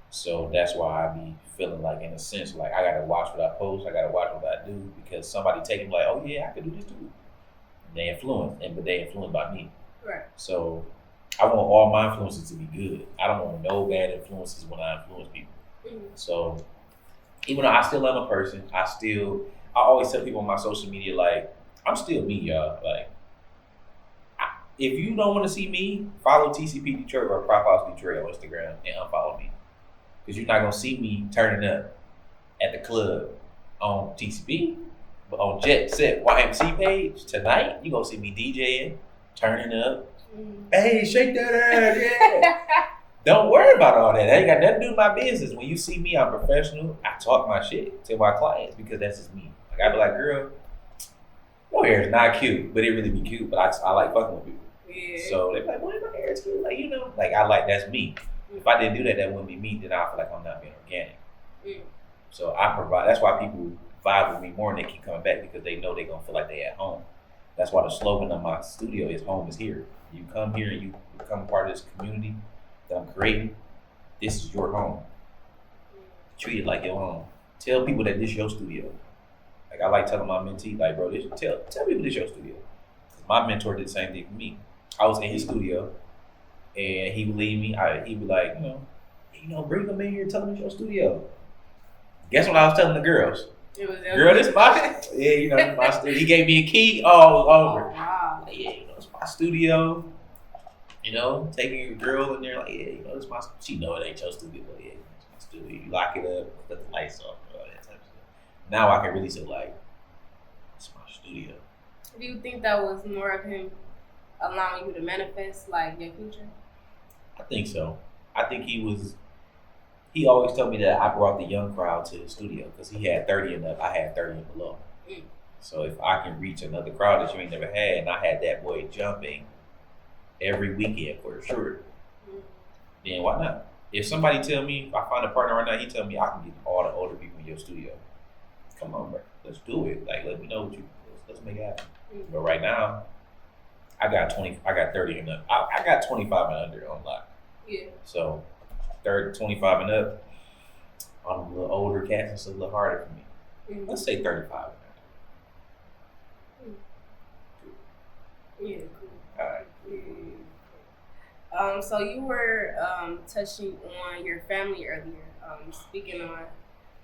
So that's why I be feeling like, in a sense, like I gotta watch what I post, I gotta watch what I do, because somebody taking like, oh yeah, I could do this too. And they influence, but they influenced by me. Right. So I want all my influences to be good. I don't want no bad influences when I influence people. So even though I still am a person, I always tell people on my social media, like, I'm still me, y'all. Like, if you don't want to see me, follow TCP Detroit or PlayHouse Detroit on Instagram and unfollow me. Because you're not going to see me turning up at the club on TCP, but on JetSet YMC page tonight, you're going to see me DJing, turning up. Hey, shake that ass, yeah. Don't worry about all that. That ain't got nothing to do with my business. When you see me, I'm professional. I talk my shit to my clients because that's just me. Like, I be like, girl, your hair is not cute, but it really be cute. But I like fucking with people. Yeah. So they be like, boy, my hair is cute. Like, you know, like that's me. If I didn't do that, that wouldn't be me. Then I feel like I'm not being organic. So I provide. That's why people vibe with me more and they keep coming back, because they know they're gonna feel like they at home. That's why the slogan of my studio is "Home is here." You come here and you become a part of this community that I'm creating. This is your home. Treat it like your home. Tell people that this is your studio. Like, I like telling my mentee, like, bro, tell people this is your studio. My mentor did the same thing for me. I was in his studio, and he would leave me. He would like, bring them in here, tell them it's your studio. Guess what I was telling the girls? Girl, this my this my studio. He gave me a key all over. Oh, wow. Like, it's my studio. Taking your girl in there, like, it's my. She know it ain't your studio, but it's my studio. You lock it up, put the lights off, all that type of stuff. Now I can really say, like, it's my studio. Do you think that was more of him allowing you to manifest, like, your future? I think so. I think he was he always told me that I brought the young crowd to the studio because he had 30 and up, I had 30 and below. So if I can reach another crowd that you ain't never had, and I had that boy jumping every weekend for sure, then why not? If somebody tell me, if I find a partner right now, he tell me I can get all the older people in your studio. Come on, bro, let's do it. Like, let me know what you. Let's make it happen. But right now, I got 30 and up. I got 25 and under on lock. Yeah. So 25 and up, I'm a little older cat, so it's a little harder for me. Let's say 35 and under. Yeah, cool. All right. So you were touching on your family earlier. Speaking on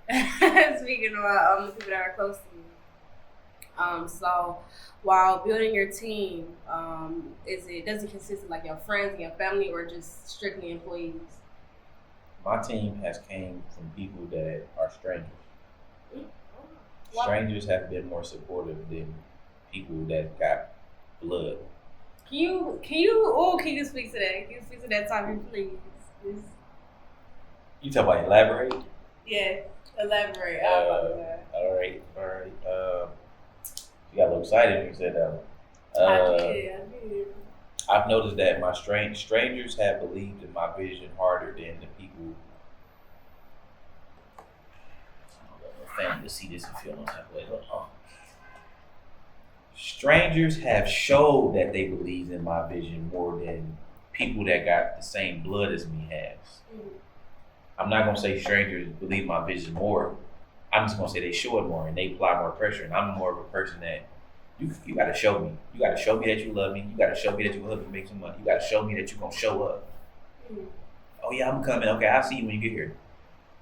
the people that are close to you. So while building your team, does it consist of like your friends and your family, or just strictly employees? My team has came from people that are strangers. Why? Strangers have been more supportive than people that got blood. Can you speak to that? Can you speak to that topic, please? You talk about elaborate? Yeah, elaborate. All right. You got a little excited when you said that. I did. I've noticed that my strangers have believed in my vision harder than the people. I don't want my family to see this and feel no type of way. Hold on. Strangers have showed that they believe in my vision more than people that got the same blood as me has. I'm not gonna say strangers believe my vision more. I'm just gonna say they show it more and they apply more pressure. And I'm more of a person that you gotta show me. You gotta show me that you love me. You gotta show me that you will help me make some money. You gotta show me that you're gonna show up. Oh yeah, I'm coming. Okay, I'll see you when you get here.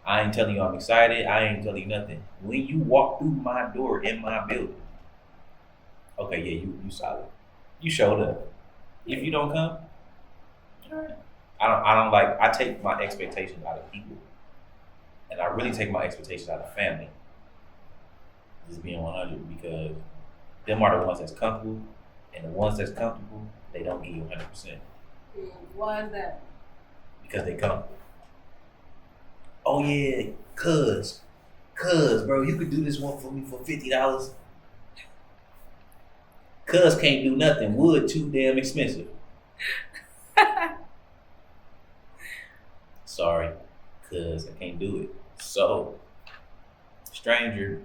I ain't telling you I'm excited. I ain't telling you nothing. When you walk through my door in my building, okay, yeah, you solid. You showed up. If you don't come, I take my expectations out of people. And I really take my expectations out of family. Just being 100, because them are the ones that's comfortable, and the ones that's comfortable, they don't give you 100%. Why is that? Because they comfortable. Oh yeah, cuz bro, you could do this one for me for $50. Cuz can't do nothing. Wood too damn expensive. Sorry, cuz I can't do it. So, stranger,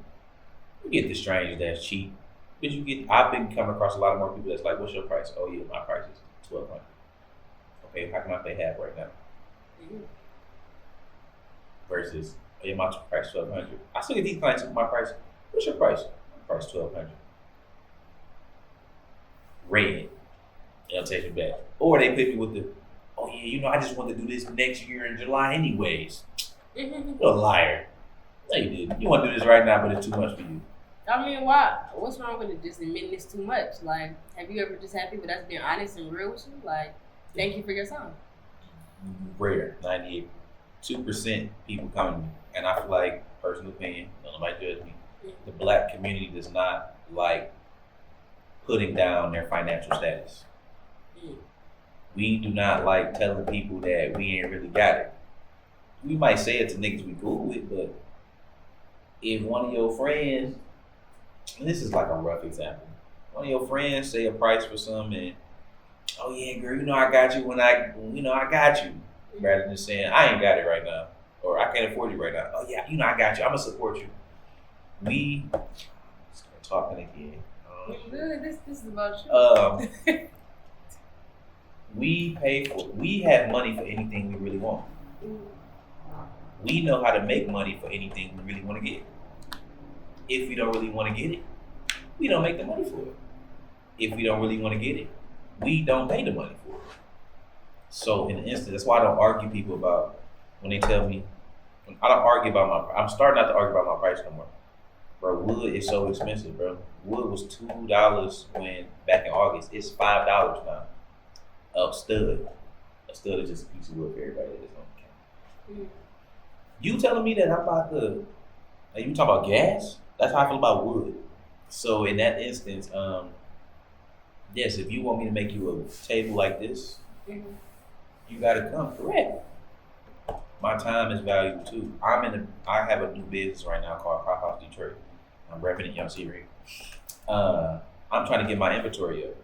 you get the strangers that's cheap. But I've been coming across a lot more people that's like, what's your price? Oh yeah, my price is $1,200. Okay, how can I pay half right now? Versus, oh yeah, my price is $1,200. I still get these clients with my price. What's your price? My price is $1,200. Red. They'll take you back. Or they put me with the, oh yeah, I just want to do this next year in July anyways. You're a liar. No, you didn't. You want to do this right now, but it's too much for you. I mean, why? What's wrong with it? Just admitting it's too much. Like, have you ever just had people that's being honest and real with you? Like, thank you for your time. Rare. 98% people come to me. And I feel like, personal opinion, don't nobody judge me, the black community does not like putting down their financial status. We do not like telling people that we ain't really got it. We might say it to niggas we cool with, but if one of your friends, and this is like a rough example, one of your friends say a price for something and, oh yeah, girl, I got you when I got you. Rather than saying, I ain't got it right now, or I can't afford you right now. Oh yeah, I got you, I'm gonna support you. We start talking again. This is about you. We have money for anything we really want. We know how to make money for anything we really want to get. If we don't really want to get it, we don't make the money for it. If we don't really want to get it, we don't pay the money for it. So in the instance, that's why I don't argue people about when they tell me, I'm starting not to argue about my price no more. Bro, wood is so expensive, bro. Wood was $2 when back in August. It's $5 now. A stud is just a piece of wood for everybody that's on the camera. You telling me that I'm about to, like, you talking about gas? That's how I feel about wood. So in that instance, yes, if you want me to make you a table like this, you gotta come, correct. My time is valuable too. I have a new business right now called PlayHouse Detroit. I'm repping it, y'all see right. I'm trying to get my inventory up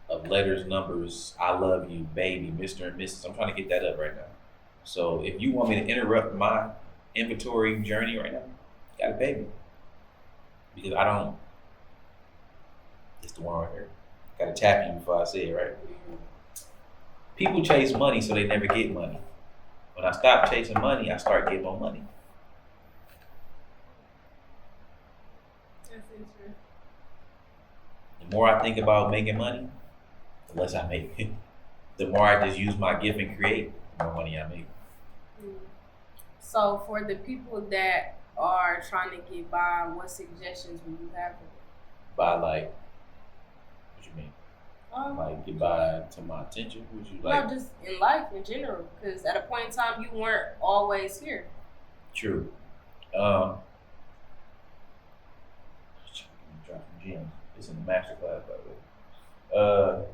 of letters, numbers, I love you, baby, Mr. and Mrs. I'm trying to get that up right now. So if you want me to interrupt my inventory journey right now, you gotta pay me. Because I don't, it's the one right here. Gotta tap you before I say it, right? People chase money so they never get money. When I stop chasing money, I start getting more money. That's interesting. The more I think about making money, the less I make. The more I just use my gift and create, the more money I make. So for the people that are trying to get by, what suggestions would you have? By like, what you mean? Like get by to my attention? Would you like? No, just in life in general. Because at a point in time, you weren't always here. True. Drop some gems. It's in the master class, by the way.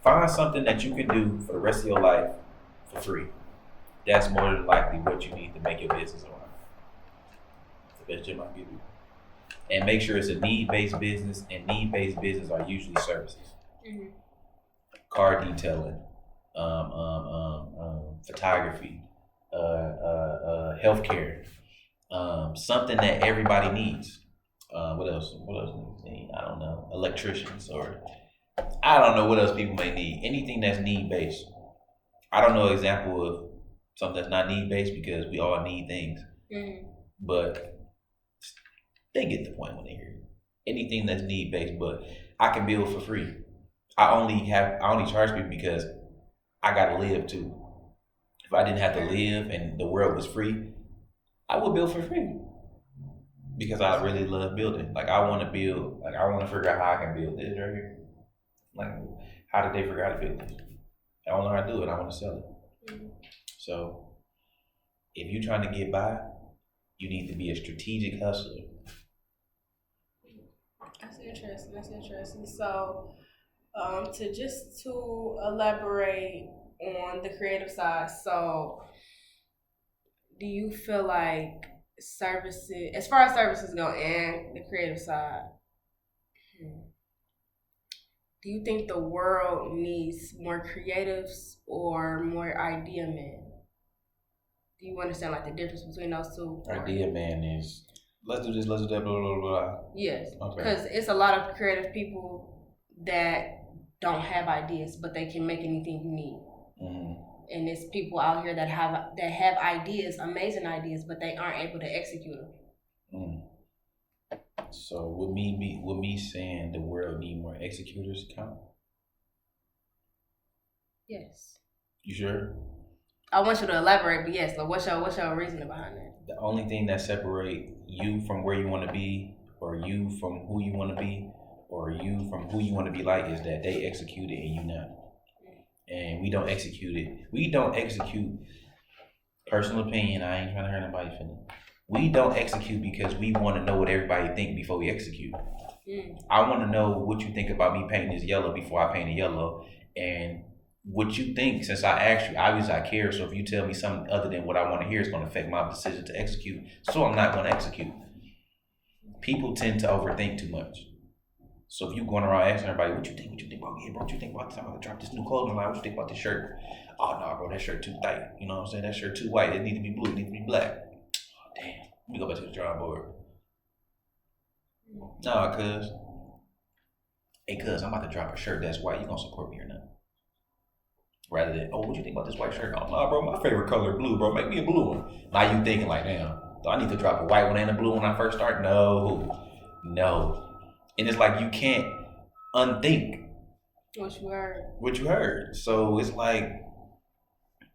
Find something that you can do for the rest of your life for free. That's more than likely what you need to make your business around. It's the best gem I give you. And make sure it's a need-based business, and need-based business are usually services. Mm-hmm. Car detailing, photography, healthcare, something that everybody needs. What else? What else do we need? I don't know. Electricians, or I don't know what else people may need. Anything that's need-based. I don't know an example of something that's not need-based because we all need things. Mm-hmm. But they get the point when they hear it. Anything that's need-based, but I can build for free. I only charge people because I gotta live too. If I didn't have to live and the world was free, I would build for free. Because I really love building. Like I want to build, like I want to figure out how I can build this right here. Like how did they figure out how to build this? I don't know how to do it, I want to sell it. Mm-hmm. So if you're trying to get by, you need to be a strategic hustler. That's interesting. That's interesting. So, to elaborate on the creative side. So, do you feel like services, as far as services go, and the creative side, do you think the world needs more creatives or more idea men? Do you understand like the difference between those two? Idea man is, let's do this, let's do that, blah, blah, blah. Yes, okay. Because it's a lot of creative people that don't have ideas, but they can make anything you need. Mm-hmm. And it's people out here that have ideas, amazing ideas, but they aren't able to execute them. Mm. So would me saying the world need more executors count? Yes. You sure? I want you to elaborate, but yes. But what's your reasoning behind that? The only thing that separates you from where you want to be, or you from who you want to be, or you from who you want to be like, is that they execute it and you not. And we don't execute it. We don't execute, personal opinion, I ain't trying to hurt nobody's feelings. We don't execute because we want to know what everybody think before we execute. I want to know what you think about me painting this yellow before I paint it yellow. And what you think, since I asked you, obviously I care. So if you tell me something other than what I want to hear, it's going to affect my decision to execute. So I'm not going to execute. People tend to overthink too much. So if you going around asking everybody, what you think about me, bro? What you think about this? I'm going to drop this new clothing line. What you think about this shirt? Oh, no, bro, that shirt too tight. You know what I'm saying? That shirt too white. It need to be blue. It need to be black. Oh, damn. Let me go back to the drawing board. Nah, cuz. Hey, cuz, I'm about to drop a shirt that's white. You going to support me or not? Rather than, oh, what you think about this white shirt? Oh, nah, bro, my favorite color is blue, bro. Make me a blue one. Now you thinking like, damn, do I need to drop a white one and a blue when I first start? No. And it's like you can't unthink what you heard. So it's like,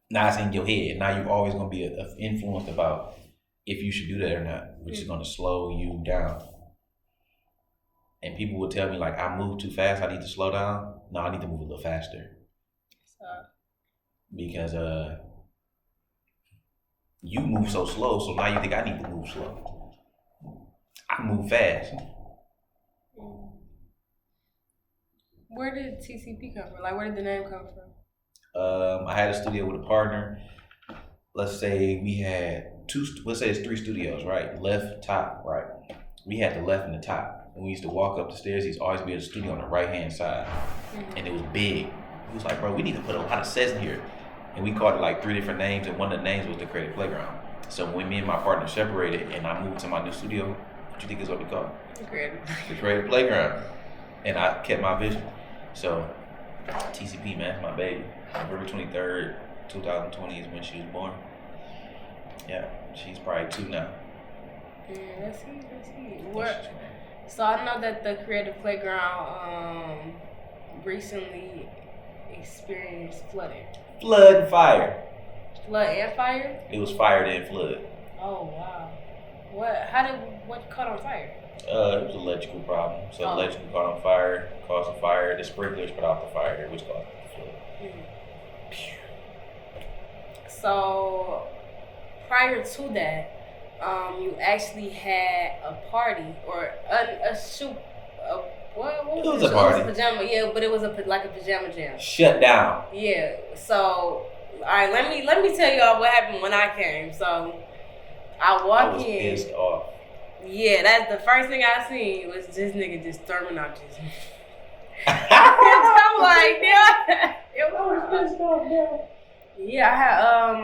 now it's in your head. Now you're always going to be influenced about if you should do that or not, which is going to slow you down. And people will tell me like, I move too fast, I need to slow down. No, I need to move a little faster. Because you move so slow, so now you think I need to move slow. I move fast. Where did TCP come from? Like, where did the name come from? I had a studio with a partner. Let's say we had let's say it's 3 studios, right? Left, top, right. We had the left and the top. When we used to walk up the stairs, he'd always be at the studio on the right-hand side. And it was big. He was like, bro, we need to put a lot of sets in here. And we called it like 3 different names, and one of the names was the Creative Playground. So when me and my partner separated and I moved to my new studio, what you think is what we called it? The Creative Playground. And I kept my vision. So TCP, man, my baby. November 23rd, 2020 is when she was born. Yeah, she's probably 2 now. Yeah, let's see. So I know that the Creative Playground recently experienced flooding. Flood and fire. Flood and fire? It was fire then flood. Oh wow. What caught on fire? It was an electrical problem. So electrical caught on fire, caused a fire. The sprinklers put out the fire, which caused the flood. So prior to that, you actually had a party or a shoot. What was it? Was it? a party. It was a pajama, but it was like a pajama jam. Shut down. Yeah. So, all right, let me tell y'all what happened when I came. So, I was pissed off. Yeah, that's the first thing I seen was this nigga just throwing out this. I'm like, yeah. I was pissed off, yeah. Yeah,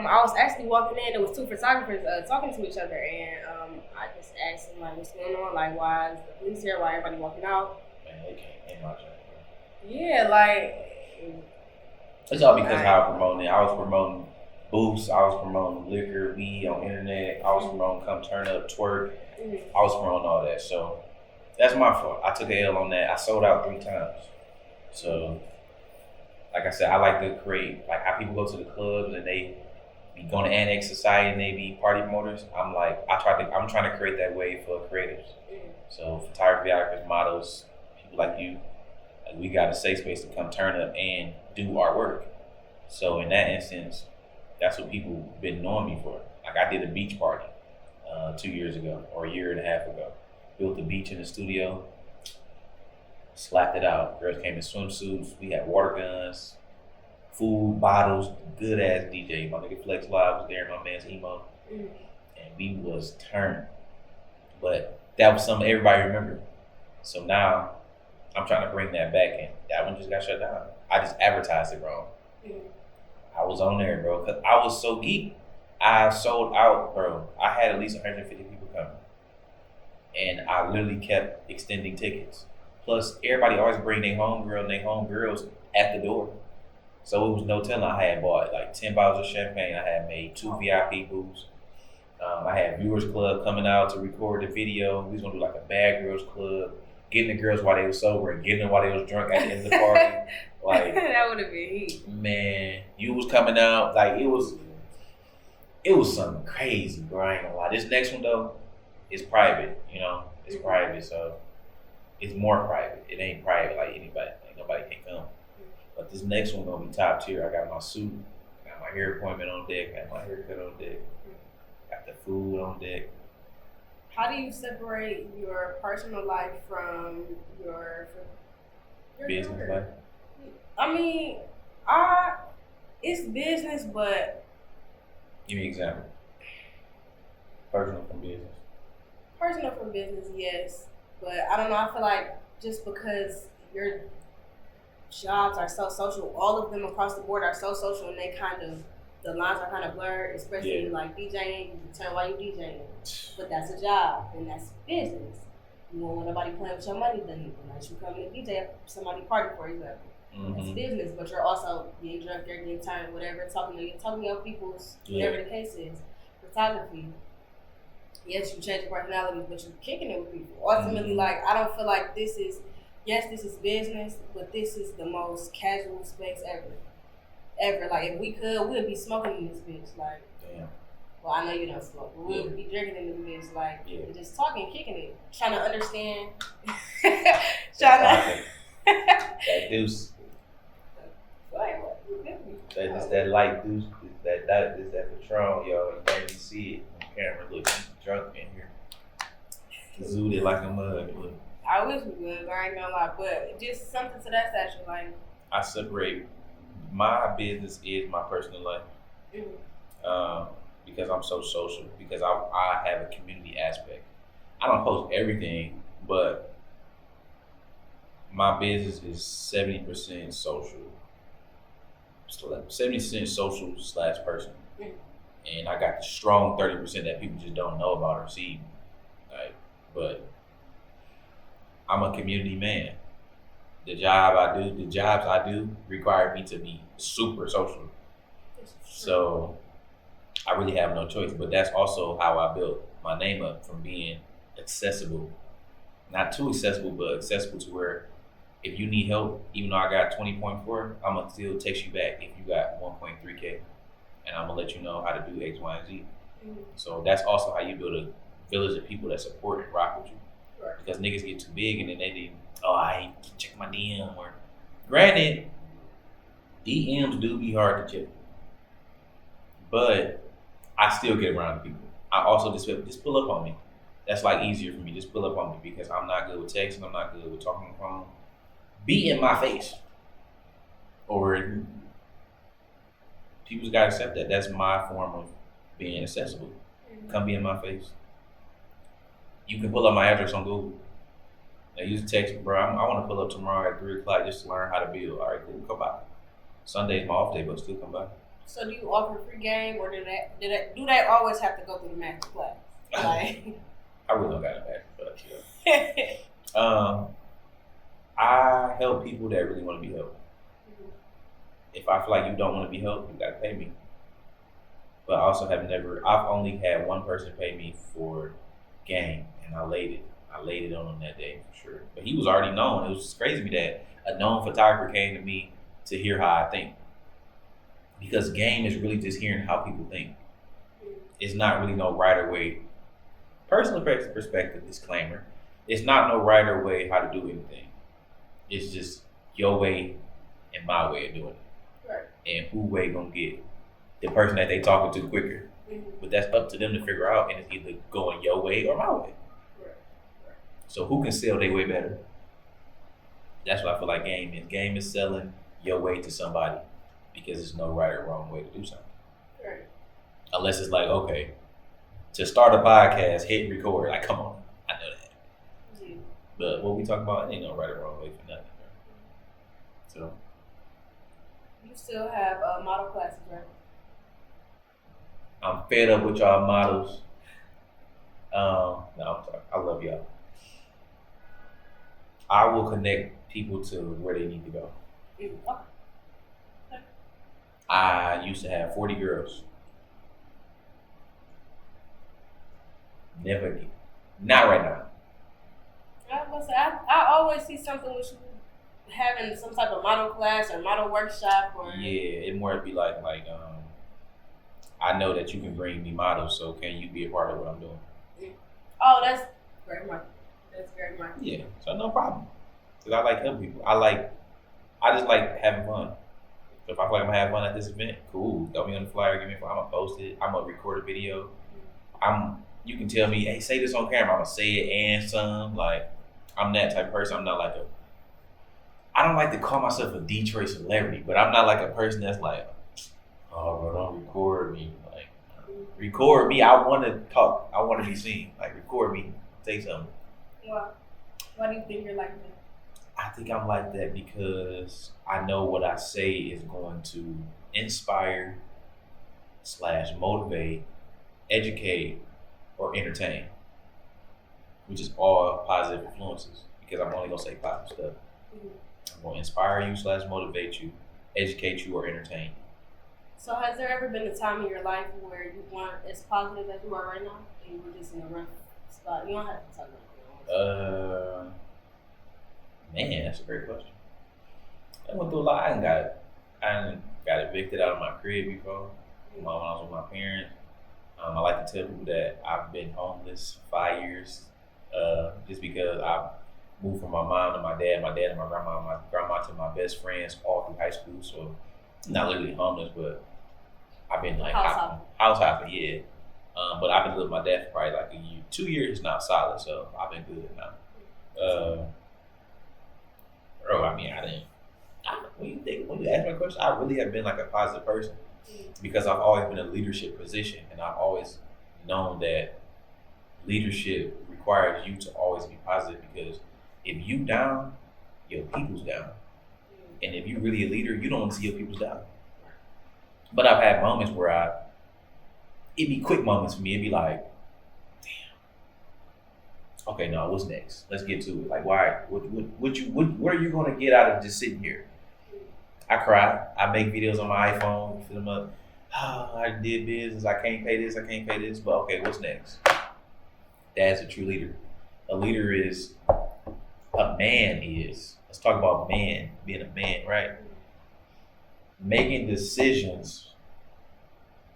I was actually walking in. There was 2 photographers talking to each other, and I just asked them like, "What's going on? Like, why is the police here? Why everybody walking out?" Man, they can't my job, bro. Yeah, like it's all because how I promoting it. I was promoting booths. I was promoting liquor, weed on internet. I was promoting come turn up, twerk. I was promoting all that. So that's my fault. I took a L on that. I sold out 3 times. So. Like I said, I like to create, like how people go to the clubs and they be going to Annex Society and they be party promoters. I'm like, I'm trying to create that way for creatives. So photography, videographers, models, people like you, like we got a safe space to come turn up and do our work. So in that instance, that's what people been knowing me for. Like I did a beach party 2 years ago or a year and a half ago. Built a beach in the studio. Slapped it out. Girls came in swimsuits. We had water guns, food, bottles, good ass DJ. My nigga Flex Live was there, my man's Emo. And we was turned. But that was something everybody remembered. So now I'm trying to bring that back, and that one just got shut down. I just advertised it wrong. I was on there, bro, because I was so geek. I sold out, bro. I had at least 150 people coming. And I literally kept extending tickets. Plus, everybody always bring their homegirl and their homegirls at the door. So it was no telling. I had bought like 10 bottles of champagne. I had made 2 VIP booths. I had Viewers Club coming out to record the video. We was going to do like a Bad Girls Club, getting the girls while they were sober and getting them while they was drunk at the end of the party. Like that would have been heat. Man, you was coming out. Like it was something crazy, bro. I ain't gonna lie. This next one, though, is private, you know? It's private, so... It's more private. It ain't private like anybody. Like nobody can come. But this next one gonna be top tier. I got my suit, got my hair appointment on deck, got my haircut on deck, got the food on deck. How do you separate your personal life from your Business career? life? I mean, it's business, but Give me an example. Personal from business. Personal from business, yes. But I don't know, I feel like just because your jobs are so social, all of them across the board are so social, and the lines are kind of blurred, especially like DJing. You can tell why you DJing, but that's a job and that's business. You won't want nobody playing with your money, then unless you come in and DJ at somebody's party, for example. That's business, but you're also getting drunk, you're getting tired, whatever, talking to your people's, whatever the case is. Photography. Yes, you change your personality, but you're kicking it with people. Ultimately, like, I don't feel like this is business, but this is the most casual space ever. Like, if we could, we'd be smoking in this bitch. Like, damn. Well, I know you don't smoke, but we'd be drinking in this bitch. Like, just talking, kicking it, trying to understand. That deuce. That's that light deuce. That is that Patron, yo. You can't even see it on camera. Look, he's drunk in here. Zooted like a mug. Look. I wish we would. I ain't gonna lie, but just something to that stature, like. I separate my business is my personal life. Because I'm so social, because I have a community aspect. I don't post everything, but my business is 70% social. 70% social / personal. And I got the strong 30% that people just don't know about or see. Like, but I'm a community man. The jobs I do require me to be super social. So I really have no choice. But that's also how I built my name up, from being accessible. Not too accessible, but accessible to where if you need help, even though I got 20.4, I'm going to still text you back if you got 1.3K. And I'm going to let you know how to do X, Y, and Z. So that's also how you build a village of people that support and rock with you. Right. Because niggas get too big and then they need, I ain't check my DM. Or granted, DMs do be hard to check. But I still get around people. I also just pull up on me. That's like easier for me. Just pull up on me because I'm not good with texting. I'm not good with talking on the phone. Be in my face. Or people's got to accept that. That's my form of being accessible. Come be in my face. You can pull up my address on Google. Now you just text me, bro. I want to pull up tomorrow at 3 o'clock just to learn how to build. All right, cool. Come by. Sunday's my off day, but still come by. So do you offer free game, or do they always have to go through the master class? Like, I really don't got a master class. I help people that really want to be helped. If I feel like you don't want to be helped, you got to pay me. But I also I've only had one person pay me for game, and I laid it on him that day for sure. But he was already known. It was just crazy to me that a known photographer came to me to hear how I think. Because game is really just hearing how people think. It's not really no right or way. Personal perspective, disclaimer. It's not no right or way how to do anything. It's just your way and my way of doing it. Right. And who way gonna get the person that they talking to quicker. But that's up to them to figure out, and it's either going your way or my way. Right. So who can sell their way better? That's what I feel like game is. Game is selling your way to somebody because there's no right or wrong way to do something. Right. Unless it's like, okay, to start a podcast, hit record. Like, come on, I know that. Yeah. But what we talk about, ain't no right or wrong way for nothing. Right? So. You still have model classes, right? I'm fed up with y'all models. No, I'm sorry. I love y'all. I will connect people to where they need to go. I used to have 40 girls. Never again. Not right now. I always see something with you having some type of model class or model workshop or. Yeah, it more be like I know that you can bring me models, so can you be a part of what I'm doing? Oh, that's very much. That's very much. Yeah, so no problem. Cause I like helping people. I just like having fun. So if I feel like I'm gonna have fun at this event, cool. Throw me on the flyer, give me a phone. I'm gonna post it. I'm gonna record a video. You can tell me, hey, say this on camera. I'm gonna say it and some. Like, I'm that type of person. I'm not like I don't like to call myself a Detroit celebrity, but I'm not like a person that's like, oh, bro, don't record me. Like, record me. I want to talk. I want to be seen. Like, record me. Say something. Why do you think you're like that? I think I'm like that because I know what I say is going to inspire / motivate, educate, or entertain, which is all positive influences because I'm only going to say positive stuff. I'm going to inspire you / motivate you, educate you, or entertain. So has there ever been a time in your life where you weren't as positive as you are right now and you were just in a rough spot? You don't have to talk about it. Man, that's a great question. I went through a lot. I got evicted out of my crib before. When I was with my parents. I like to tell people that I've been homeless 5 years, just because I moved from my mom to my dad to my grandma to my best friends all through high school. So not literally homeless, but I've been like house hopping, yeah. But I've been living with my dad for probably like a year. 2 years is not solid, so I've been good now. Bro, I mean, when you really ask my question, I really have been like a positive person because I've always been in a leadership position, and I've always known that leadership requires you to always be positive, because if you down, your people's down. And if you're really a leader, you don't want to see your people's down. But I've had moments where it'd be quick moments for me. It'd be like, damn. Okay, no, what's next? Let's get to it. Like, why? What are you going to get out of just sitting here? I cry. I make videos on my iPhone, fill them up. Oh, I did business. I can't pay this. But okay, what's next? That's a true leader. A leader is, a man is. Let's talk about man, being a man, right? Making decisions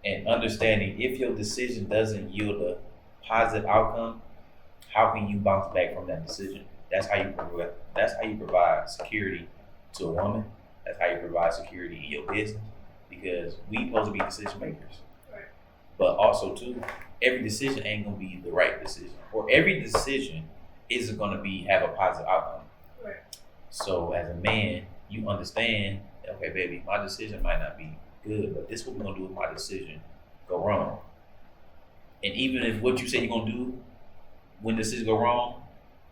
and understanding if your decision doesn't yield a positive outcome, how can you bounce back from that decision? That's how you provide security to a woman. That's how you provide security in your business, because we supposed to be decision makers. Right. But also too, every decision ain't gonna be the right decision, or every decision isn't gonna have a positive outcome. Right. So as a man, you understand, okay, baby, my decision might not be good, but this is what we're gonna do if my decision go wrong. And even if what you say you're gonna do when decisions go wrong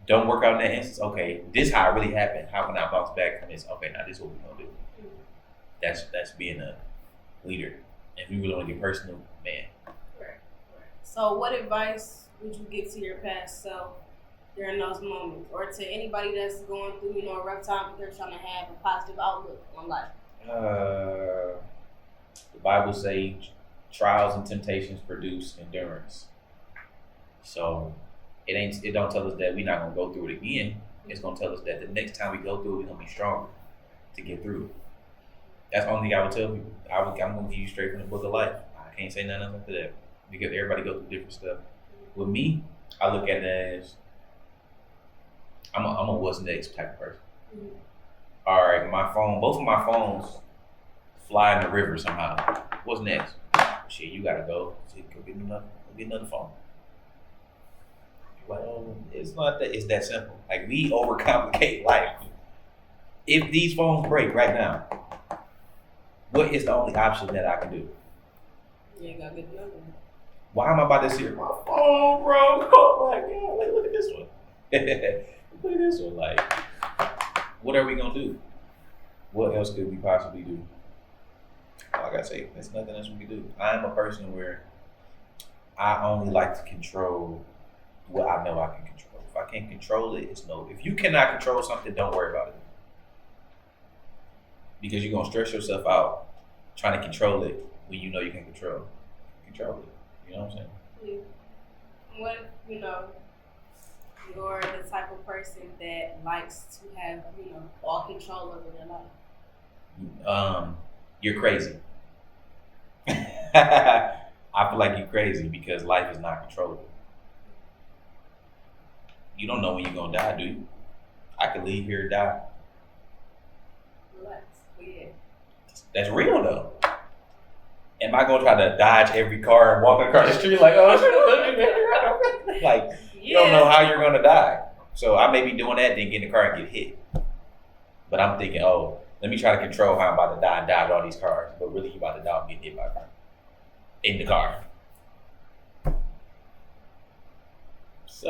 don't work out in that instance, okay, this how it really happened. How can I bounce back from this? Okay, now this is what we're gonna do. That's being a leader. If you really want to get personal, man. Right. So what advice would you give to your past self during those moments, or to anybody that's going through, a rough time, but they're trying to have a positive outlook on life? The Bible says trials and temptations produce endurance. So it don't tell us that we're not gonna go through it again. It's gonna tell us that the next time we go through it, we're gonna be stronger to get through it. That's the only thing I would tell people. I'm gonna give you straight from the book of life. I can't say nothing after that, because everybody goes through different stuff. With me, I look at it as I'm a what's next type of person. Mm-hmm. All right, both of my phones fly in the river somehow. What's next? Shit, you gotta go. Go get another phone. Like, oh, it's not that. It's that simple. Like, we overcomplicate life. If these phones break right now, what is the only option that I can do? You ain't gotta get the number. Why am I about to see my phone, bro? Oh my God! Like, look at this one. Look at this one. Like, what are we gonna do? What else could we possibly do? Like I say, there's nothing else we can do. I am a person where I only like to control what I know I can control. If I can't control it, it's no. If you cannot control something, don't worry about it. Because you're gonna stress yourself out trying to control it when you know you can control it. You know what I'm saying? Yeah. What you're the type of person that likes to have, all control over their life. You're crazy. I feel like you're crazy because life is not controllable. You don't know when you're gonna die, do you? I could leave here and die. Relax. Yeah. That's real though. Am I gonna try to dodge every car and walk across the street like, oh shit? Like, you don't know how you're gonna die. So I may be doing that, then get in the car and get hit. But I'm thinking, oh, let me try to control how I'm about to die and dodge all these cars. But really, you about to die and get hit by a car. In the car. So,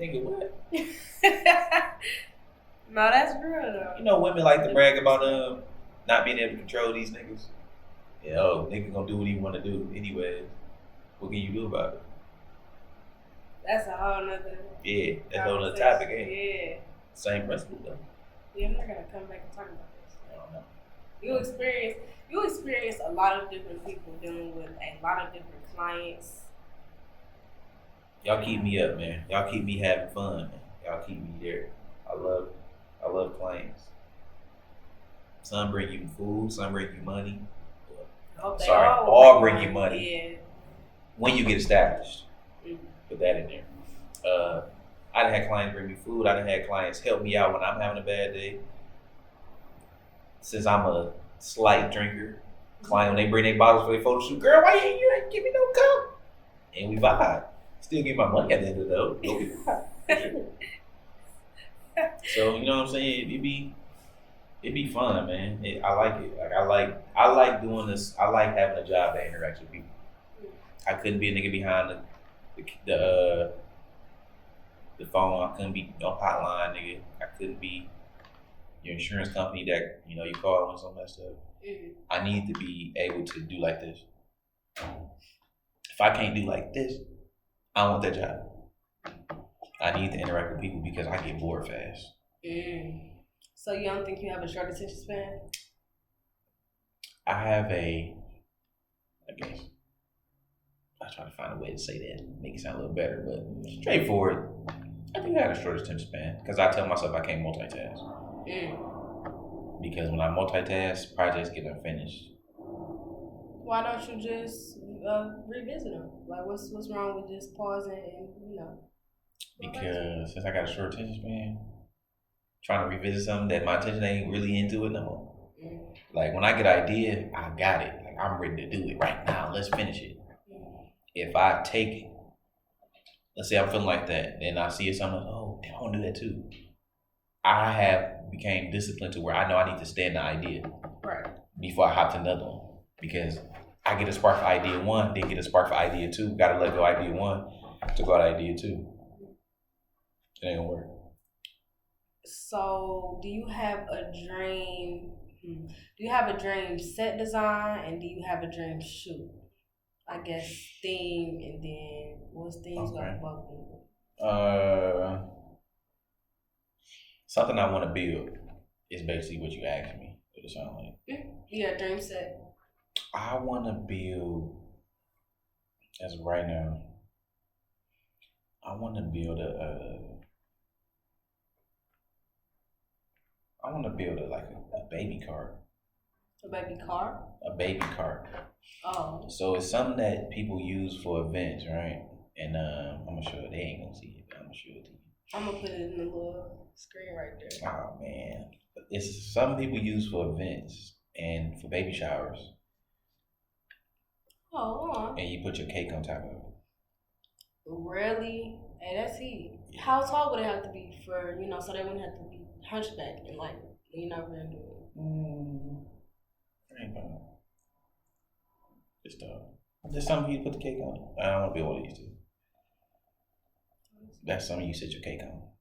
nigga, what? No, that's real though. You know, women like to brag about not being able to control these niggas. Yeah, nigga gonna do what he want to do anyways. What can you do about it? That's a whole nother. Yeah, that's a whole nother topic, ain't it? Yeah. Same principle though. Yeah, I'm not gonna come back and talk about this. I don't know. You experience a lot of different people dealing with a lot of different clients. Y'all keep me up, man. Y'all keep me having fun, man. Y'all keep me there. I love clients. Some bring you food, some bring you money. All bring you money. Yeah. When you get established. Mm-hmm. Put that in there. I done had clients bring me food. I done had clients help me out when I'm having a bad day. Since I'm a slight drinker, client, when they bring their bottles for their photo shoot, girl, why you ain't give me no cup? And we vibe. Still get my money at the end of the day. So, you know what I'm saying? It'd be fun, man. I like it. I like doing this. I like having a job that interacts with people. I couldn't be a nigga behind the phone. I couldn't be on hotline, nigga. I couldn't be your insurance company that you call when something messed up. I need to be able to do like this. If I can't do like this, I don't want that job. I need to interact with people because I get bored fast. So you don't think you have a short attention span? I have I guess, I was trying to find a way to say that, make it sound a little better, but straightforward. I think I have a short attention span because I tell myself I can't multitask. Because when I multitask, projects get unfinished. Why don't you just revisit them? Like, what's wrong with just pausing and Because since I got a short attention span, trying to revisit something that my attention ain't really into it no more. Like when I get an idea, I got it. Like I'm ready to do it right now. Let's finish it. If I take it, let's say I'm feeling like that, then I see something like, oh, damn, I want to do that too. I have became disciplined to where I know I need to stay in the idea before I hop to another one. Because I get a spark for idea one, then get a spark for idea two. Gotta let go idea one to go to idea two. It ain't gonna work. So, do you have a dream? Do you have a dream set design, and do you have a dream shoot? I guess theme, and then what's themes like both? Something I want to build is basically what you asked me. What it sound like? Yeah, dream set. I want to build, as of right now, I want to build a baby cart. A baby car? A baby cart. Oh. So it's something that people use for events, right? And I'm gonna show it. They ain't gonna see it, but I'm gonna show it to you. I'm gonna put it in the little screen right there. Oh man, it's some people use for events and for baby showers. Oh. And you put your cake on top of it. Really? Hey, that's heat. How tall would it have to be for so they wouldn't have to be hunchback and like we're gonna do it? Ain't bad. There's something you put the cake on. I don't want to be all these two. That's something you set your cake on.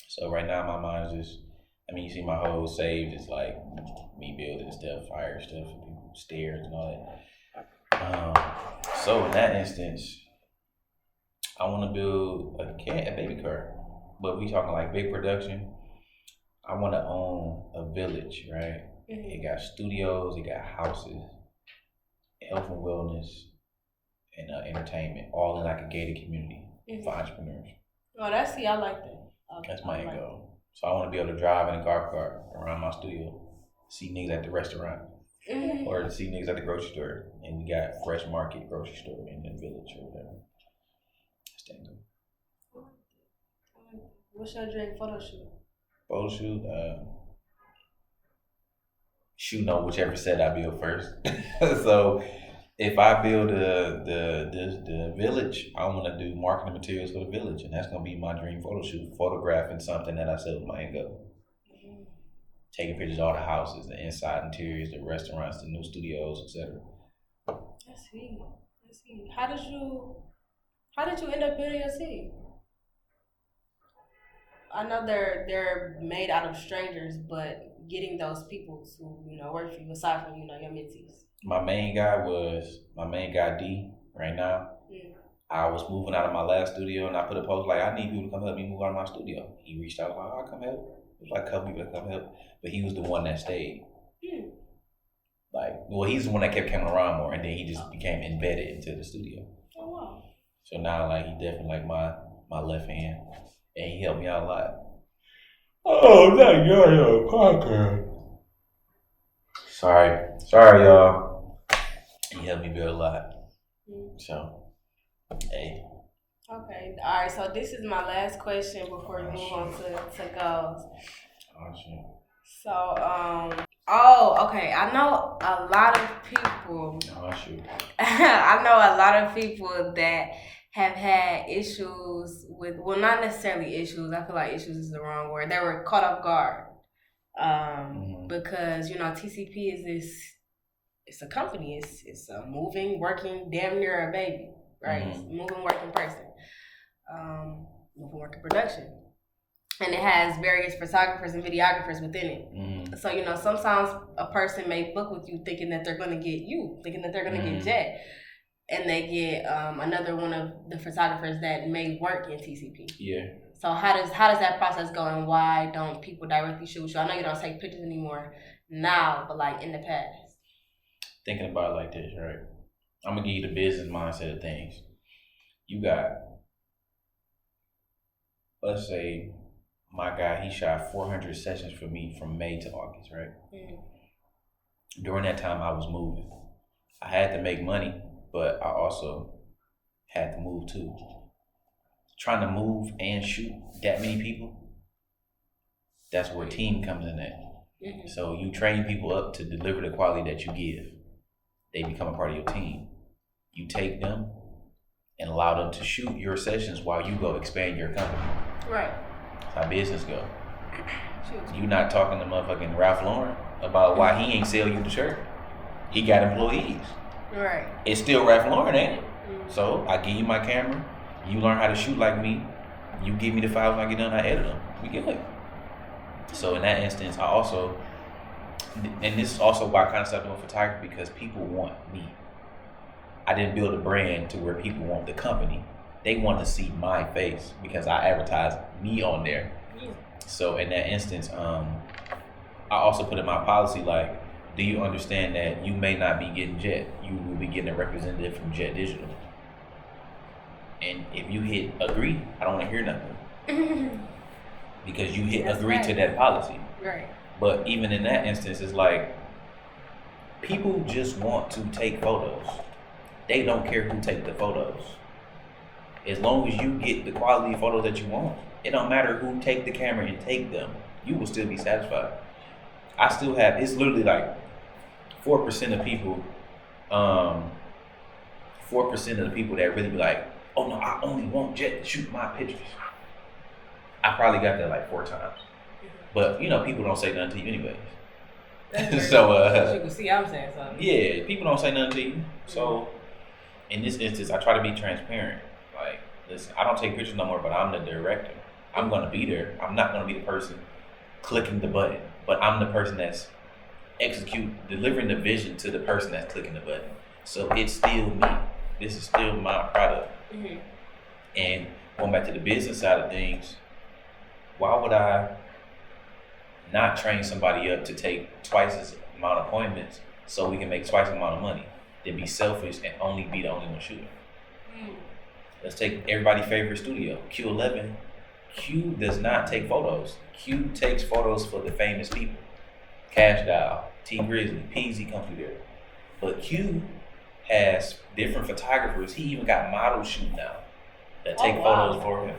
So right now my mind is just, you see my whole saved is like me building stuff, fire stuff, and people stairs and all that. So in that instance, I want to build a baby car. But we talking like big production. I want to own a village, right? It got studios, it got houses, health and wellness, and entertainment, all in like a gated community for entrepreneurs. Oh, I like that. That's my end goal. So I want to be able to drive in a golf cart around my studio, see niggas at the restaurant, or see niggas at the grocery store, and we got Fresh Market grocery store in the village or whatever. That's the end goal. What's your dream photo shoot? Photo shoot, shooting on whichever set I build first. So if I build the village, I want to do marketing materials for the village, and that's gonna be my dream photo shoot, photographing something that I said was my end goal. Taking pictures of all the houses, the inside interiors, the restaurants, the new studios, etc. That's sweet. How did you end up building your city? I know they're made out of strangers, but getting those people to work for you aside from your mentees. My main guy D right now. I was moving out of my last studio and I put a post like, I need people to come help me move out of my studio. He reached out like, I'll come help. It was like a couple people to come help, but he was the one that stayed. He's the one that kept coming around more, and then he just became embedded into the studio. Oh wow! So now he definitely like my left hand, and he helped me out a lot. Oh, not your podcast. Sorry, y'all. He helped me build a lot. So, hey. Okay, all right. So this is my last question before we move on to goals. Oh shit. So, okay. I know a lot of people. Oh shoot. I know a lot of people that have had issues with, well, not necessarily issues. I feel like issues is the wrong word. They were caught off guard Because TCP is this. It's a company. It's a moving, working, damn near a baby, right? It's a moving, working person, moving, working production, and it has various photographers and videographers within it. So sometimes a person may book with you thinking that they're going to get you, thinking that they're going to get Jet, and they get another one of the photographers that may work in TCP. Yeah. So how does that process go, and why don't people directly shoot you? I know you don't take pictures anymore now, but like in the past. Thinking about it like this, right? I'm gonna give you the business mindset of things. You got, let's say, my guy, he shot 400 sessions for me from May to August, right? During that time, I was moving. I had to make money, but I also had to move too. Trying to move and shoot that many people, that's where team comes in at. So you train people up to deliver the quality that you give. They become a part of your team. You take them and allow them to shoot your sessions while you go expand your company. Right. That's how business go. You not talking to motherfucking Ralph Lauren about why he ain't sell you the shirt. He got employees. Right. It's still Ralph Lauren, ain't it? So I give you my camera. You learn how to shoot like me. You give me the files when I get done, I edit them. We good. So in that instance, I also, and this is also why I kind of stopped doing photography, because people want me. I didn't build a brand to where people want the company. They want to see my face because I advertise me on there. So in that instance, I also put in my policy, like, do you understand that you may not be getting Jet? You will be getting a representative from Jet Digital. And if you hit agree, I don't want to hear nothing. Because you hit agree to that policy. Right. But even in that instance, it's like, people just want to take photos. They don't care who take the photos. As long as you get the quality of photos that you want, it don't matter who take the camera and take them. You will still be satisfied. I still have, it's literally like 4% of people, 4% of the people that really be like, oh no, I only want Jet to shoot my pictures. I probably got that like 4 times. But people don't say nothing to you anyways. So you can see I'm saying something. Yeah, people don't say nothing to you. So in this instance, I try to be transparent. Like, listen, I don't take pictures no more, but I'm the director. I'm gonna be there. I'm not gonna be the person clicking the button, but I'm the person that's delivering the vision to the person that's clicking the button. So it's still me. This is still my product. And going back to the business side of things, why would I not train somebody up to take twice as amount of appointments so we can make twice the amount of money than be selfish and only be the only one shooting? Let's take everybody's favorite studio, Q11. Q does not take photos. Q takes photos for the famous people. Cash Doll, T Grizzly, PZ comes through there. But Q has different photographers. He even got models shooting now that take photos for him.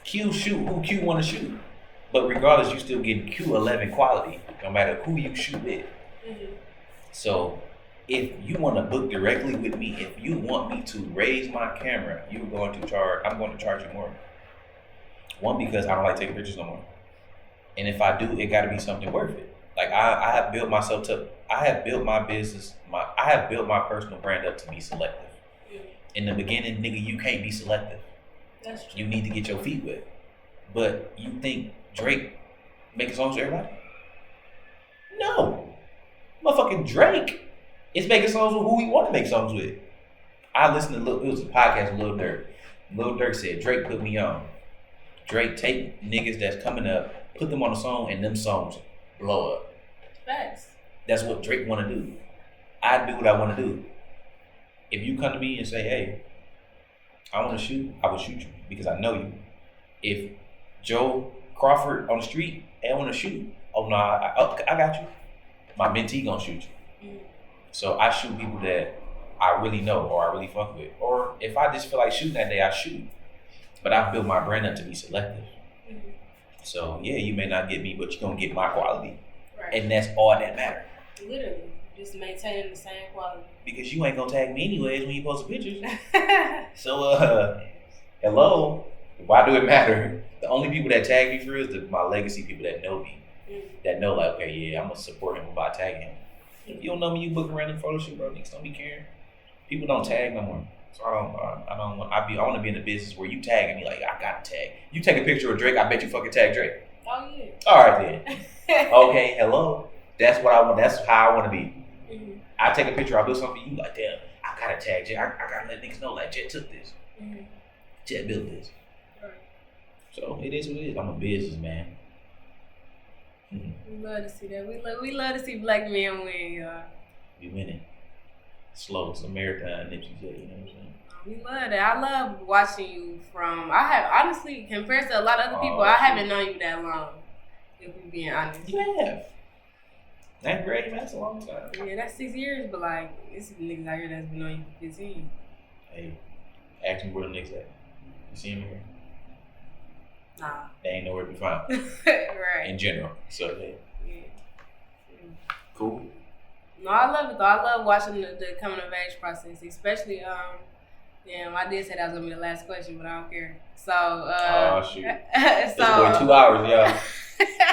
Q shoot who Q want to shoot. But regardless, you still get Q11 quality, no matter who you shoot with. So if you want to book directly with me, if you want me to raise my camera, I'm going to charge you more. One, because I don't like taking pictures no more. And if I do, it got to be something worth it. Like I have built myself I have built my business, I have built my personal brand up to be selective. In the beginning, nigga, you can't be selective. That's true. You need to get your feet wet. But you think Drake making songs for everybody? No. Motherfucking Drake is making songs with who he want to make songs with. I listened to it was a podcast with Lil Durk. Lil Durk said, Drake put me on. Drake take niggas that's coming up, put them on a song, and them songs blow up. Facts. That's what Drake want to do. I do what I want to do. If you come to me and say, hey, I want to shoot, I will shoot you because I know you. If Joe Crawford on the street, hey, I want to shoot. Oh, no, I got you. My mentee gonna shoot you. So I shoot people that I really know or I really fuck with. Or if I just feel like shooting that day, I shoot. But I've built my brand up to be selective. So yeah, you may not get me, but you're gonna get my quality. Right. And that's all that matters. Literally, just maintaining the same quality. Because you ain't gonna tag me anyways when you post pictures. So hello. Why do it matter? The only people that tag me for real is my legacy people that know me. That know like, okay, yeah, I'm gonna support him by tagging him. If you don't know me, you book around in photo shoot, bro. Niggas don't be caring. People don't tag no more. So I want to be in a business where you tagging me like I gotta tag. You take a picture of Drake, I bet you fucking tag Drake. Oh yeah. All right then. Okay, hello. That's what I want. That's how I want to be. Mm-hmm. I take a picture. I do something for you. Like damn, I gotta tag Jet. I gotta let niggas know like Jet took this. Mm-hmm. Jet built this. Right. So it is what it is. I'm a businessman. We love to see that. We love to see black men win, y'all. We winning. Slow. It's a marathon. Nipsey said, you know what I'm saying? We love that. I love watching you from. I have honestly compared to a lot of other people. I haven't known you that long. If we being honest. You have. That's great, man. That's a long time. Yeah, that's 6 years, but like it's niggas out here that's been knowing you for 15. Hey, ask me where the niggas at. You see him here? Nah. They ain't nowhere to be found. Right. In general. So yeah. Cool. No, I love it though. I love watching the coming of age process, especially I did say that was gonna be the last question, but I don't care. So oh shoot. So this boy 2 hours, y'all.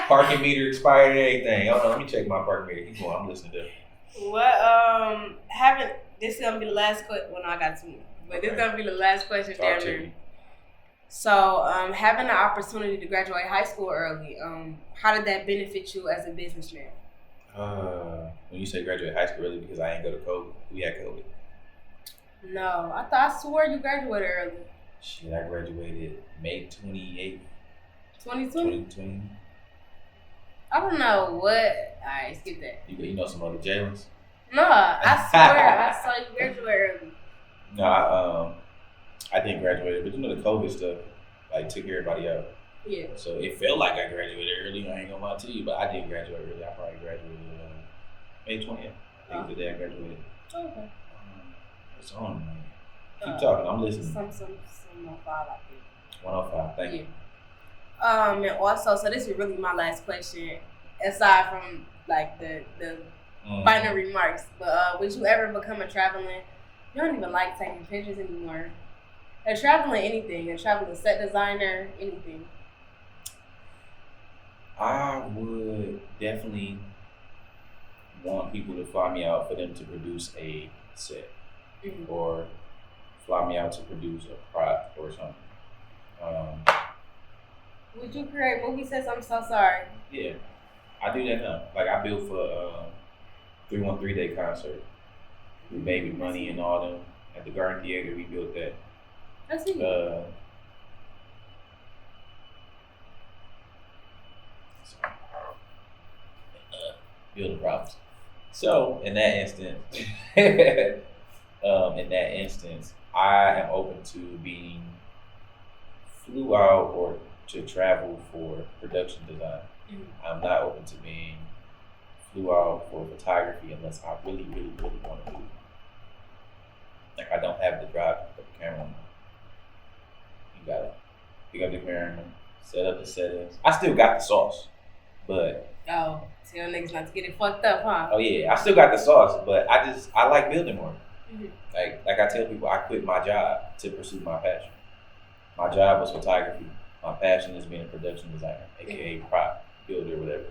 Parking meter expired and everything. Hold on, let me check my parking meter. Keep going, I'm listening to it. What this is gonna be the last question. Well, no, I got 2 more. But this is gonna be the last question down there. So, having the opportunity to graduate high school early, how did that benefit you as a businessman? When you say graduate high school early, because I ain't go to COVID, we had COVID. No, I swore you graduated early. Shit, I graduated May 28th. 2020? I don't know what. Alright, skip that. You know some other Jalen's? No, I swear I saw you graduate early. No, I didn't graduate, but you know the COVID stuff like took everybody out. Yeah. So it felt like I graduated early. I ain't gonna lie to you, but I didn't graduate early. I probably graduated May 20th. I think the day I graduated. Okay. It's on, man. Keep talking. I'm listening. Some 105, I think. 105. Thank you. And also, so this is really my last question, aside from like the final remarks. But would you ever become a traveling? You don't even like taking pictures anymore. A traveling anything, a traveling set designer, anything. I would definitely want people to fly me out for them to produce a set, or fly me out to produce a prop or something. Would you create movie sets? I'm so sorry. Yeah, I do that now. Like I built for 313 Day concert with Baby Money and all them at the Garden Theater. We built that. That's it. Building props. So in that instance, I am open to being flew out or to travel for production design. I'm not open to being flew out for photography unless I really, really, really want to do it. Like I don't have the drive to put the camera on. You gotta pick up the camera, set up the settings. I still got the sauce, but tell niggas not to get it fucked up, huh? Oh yeah, I still got the sauce, but I like building more. Like I tell people, I quit my job to pursue my passion. My job was photography. My passion is being a production designer, aka prop builder, whatever.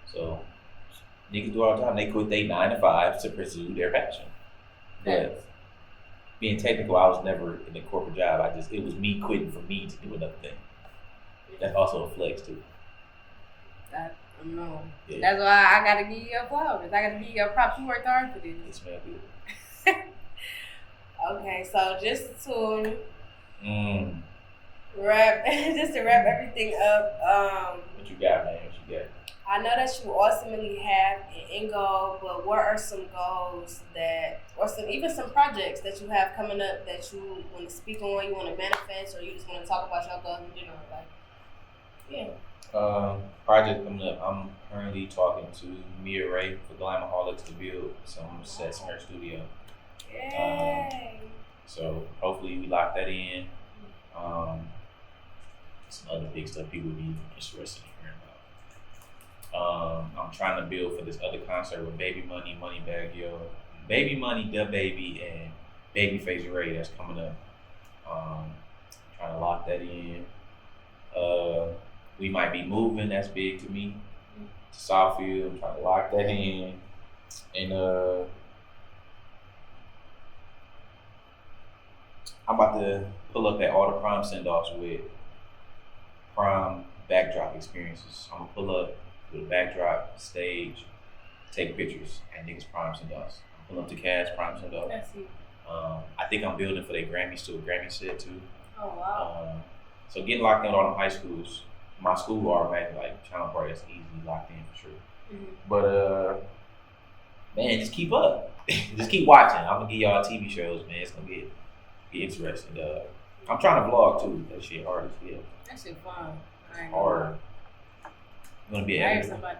So niggas do all the time. They quit their 9 to 5 to pursue their passion. But being technical, I was never in a corporate job. It was me quitting for me to do another thing. That's also a flex too. No. Yeah. That's why I gotta give you your flowers. I gotta give you your props. You worked hard for this. It smell good. Okay, so just to wrap everything up. What you got, man? What you got? I know that you ultimately have an end goal, but what are some goals or some projects that you have coming up that you want to speak on, you want to manifest, or you just want to talk about your goals in general? Project coming up. I'm currently talking to Mia Ray for Glamaholics to build some sets in her studio. Yay! So hopefully we lock that in. Some other big stuff people would be interested in hearing about. I'm trying to build for this other concert with Baby Money, Moneybag Yo, Baby Money, Da Baby, and Babyface Ray that's coming up. trying to lock that in. We might be moving. That's big to me. To Southfield, I'm trying to lock that in. And I'm about to pull up at all the prom send-offs with prom backdrop experiences. I'm gonna pull up with a backdrop, stage, take pictures at niggas' prom send-offs. I'm pull up to cast prom send-offs. I think I'm building for their Grammys too, a Grammy set too. Oh wow. So getting locked in with all them high schools. My school automatically like Channel Party, that's easily locked in for sure. But man, just keep up. Just keep watching. I'm gonna give y'all TV shows, man. It's gonna get interesting. I'm trying to vlog too. That shit hard as hell. That shit fun. Hard. You wanna be an editor? Somebody.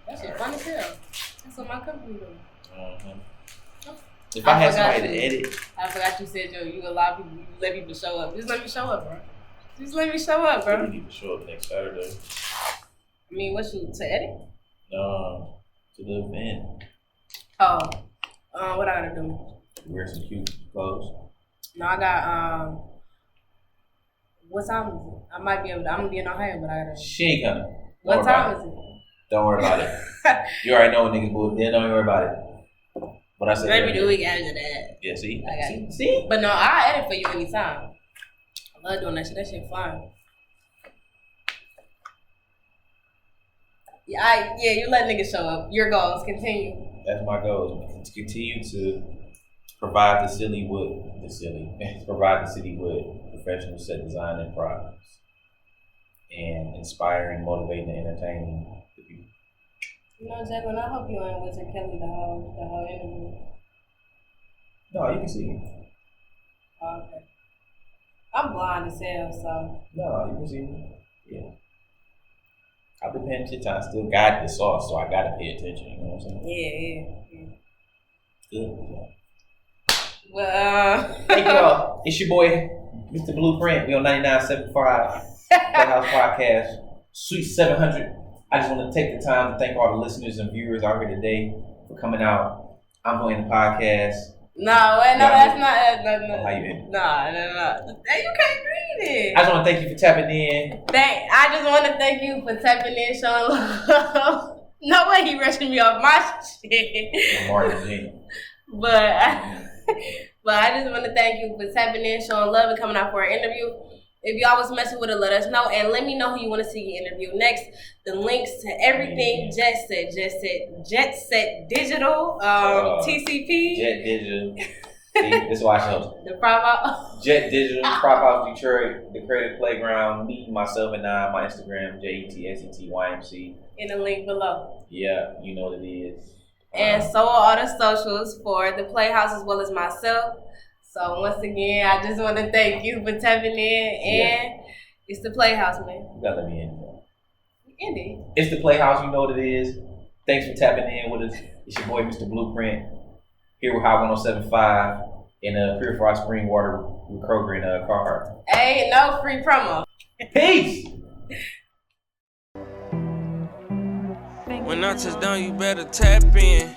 That shit fun as hell. That's what my company do. If I had somebody to edit. I forgot you said you allow people, you let people show up. Just let me show up, bro. Just let me show up, bro. You need to show up next Saturday. I mean, what you to edit? No, to the event. Oh, what I gotta do? Wear some cute clothes. No, I got what time is it? I might be able to. I'm gonna be in Ohio, but I gotta. She ain't coming. What time is it? Don't worry about it. You already know what niggas will. Then don't worry about it. What I said. Maybe the week after that. Yeah, see? See? But no, I'll edit for you anytime. I love doing that shit. That shit fun. Yeah, you let niggas show up. Your goals continue. That's my goal. To continue to provide the city with professional set design and products, and inspiring, motivating, and entertaining the people. You know, Jacqueline, I hope you ain't Wizard Kelly the whole interview. No, you can see me. Oh, okay. I'm blind as hell, so. No, you can see me. Yeah. I've been paying attention. I still got the sauce, so I gotta pay attention. You know what I'm saying? Yeah. Good. Yeah. Well, Thank y'all. It's your boy, Mr. Blueprint. We on 99.75 PlayHouse Podcast, Sweet 700. I just want to take the time to thank all the listeners and viewers out here today for coming out. I'm doing the podcast. That's not. No. How you in? No. You can't read it. I just want to thank you for tapping in. I just want to thank you for tapping in, showing love. No way he rushing me off my shit. Martin G. But I just want to thank you for tapping in, showing love, and coming out for our interview. If y'all was messing with it, let us know. And let me know who you want to see your interview next. The links to everything, JetSet Digital, TCP. Jet Digital. See, this is why I show. The Prop Out. Jet Digital, Prop House Detroit, The Creative Playground, me, myself, and I, my Instagram, JetSetYMC. In the link below. Yeah, you know what it is. And so are all the socials for the Playhouse as well as myself. So once again, I just want to thank you for tapping in, and it's the Playhouse, man. You gotta let me in. Indeed. It's the Playhouse, you know what it is. Thanks for tapping in with us. It's your boy, Mr. Blueprint, here with High 107.5 in Purified Spring Water with Kroger and Carhartt. Hey, no free promo. Peace! When I touch down, you better tap in.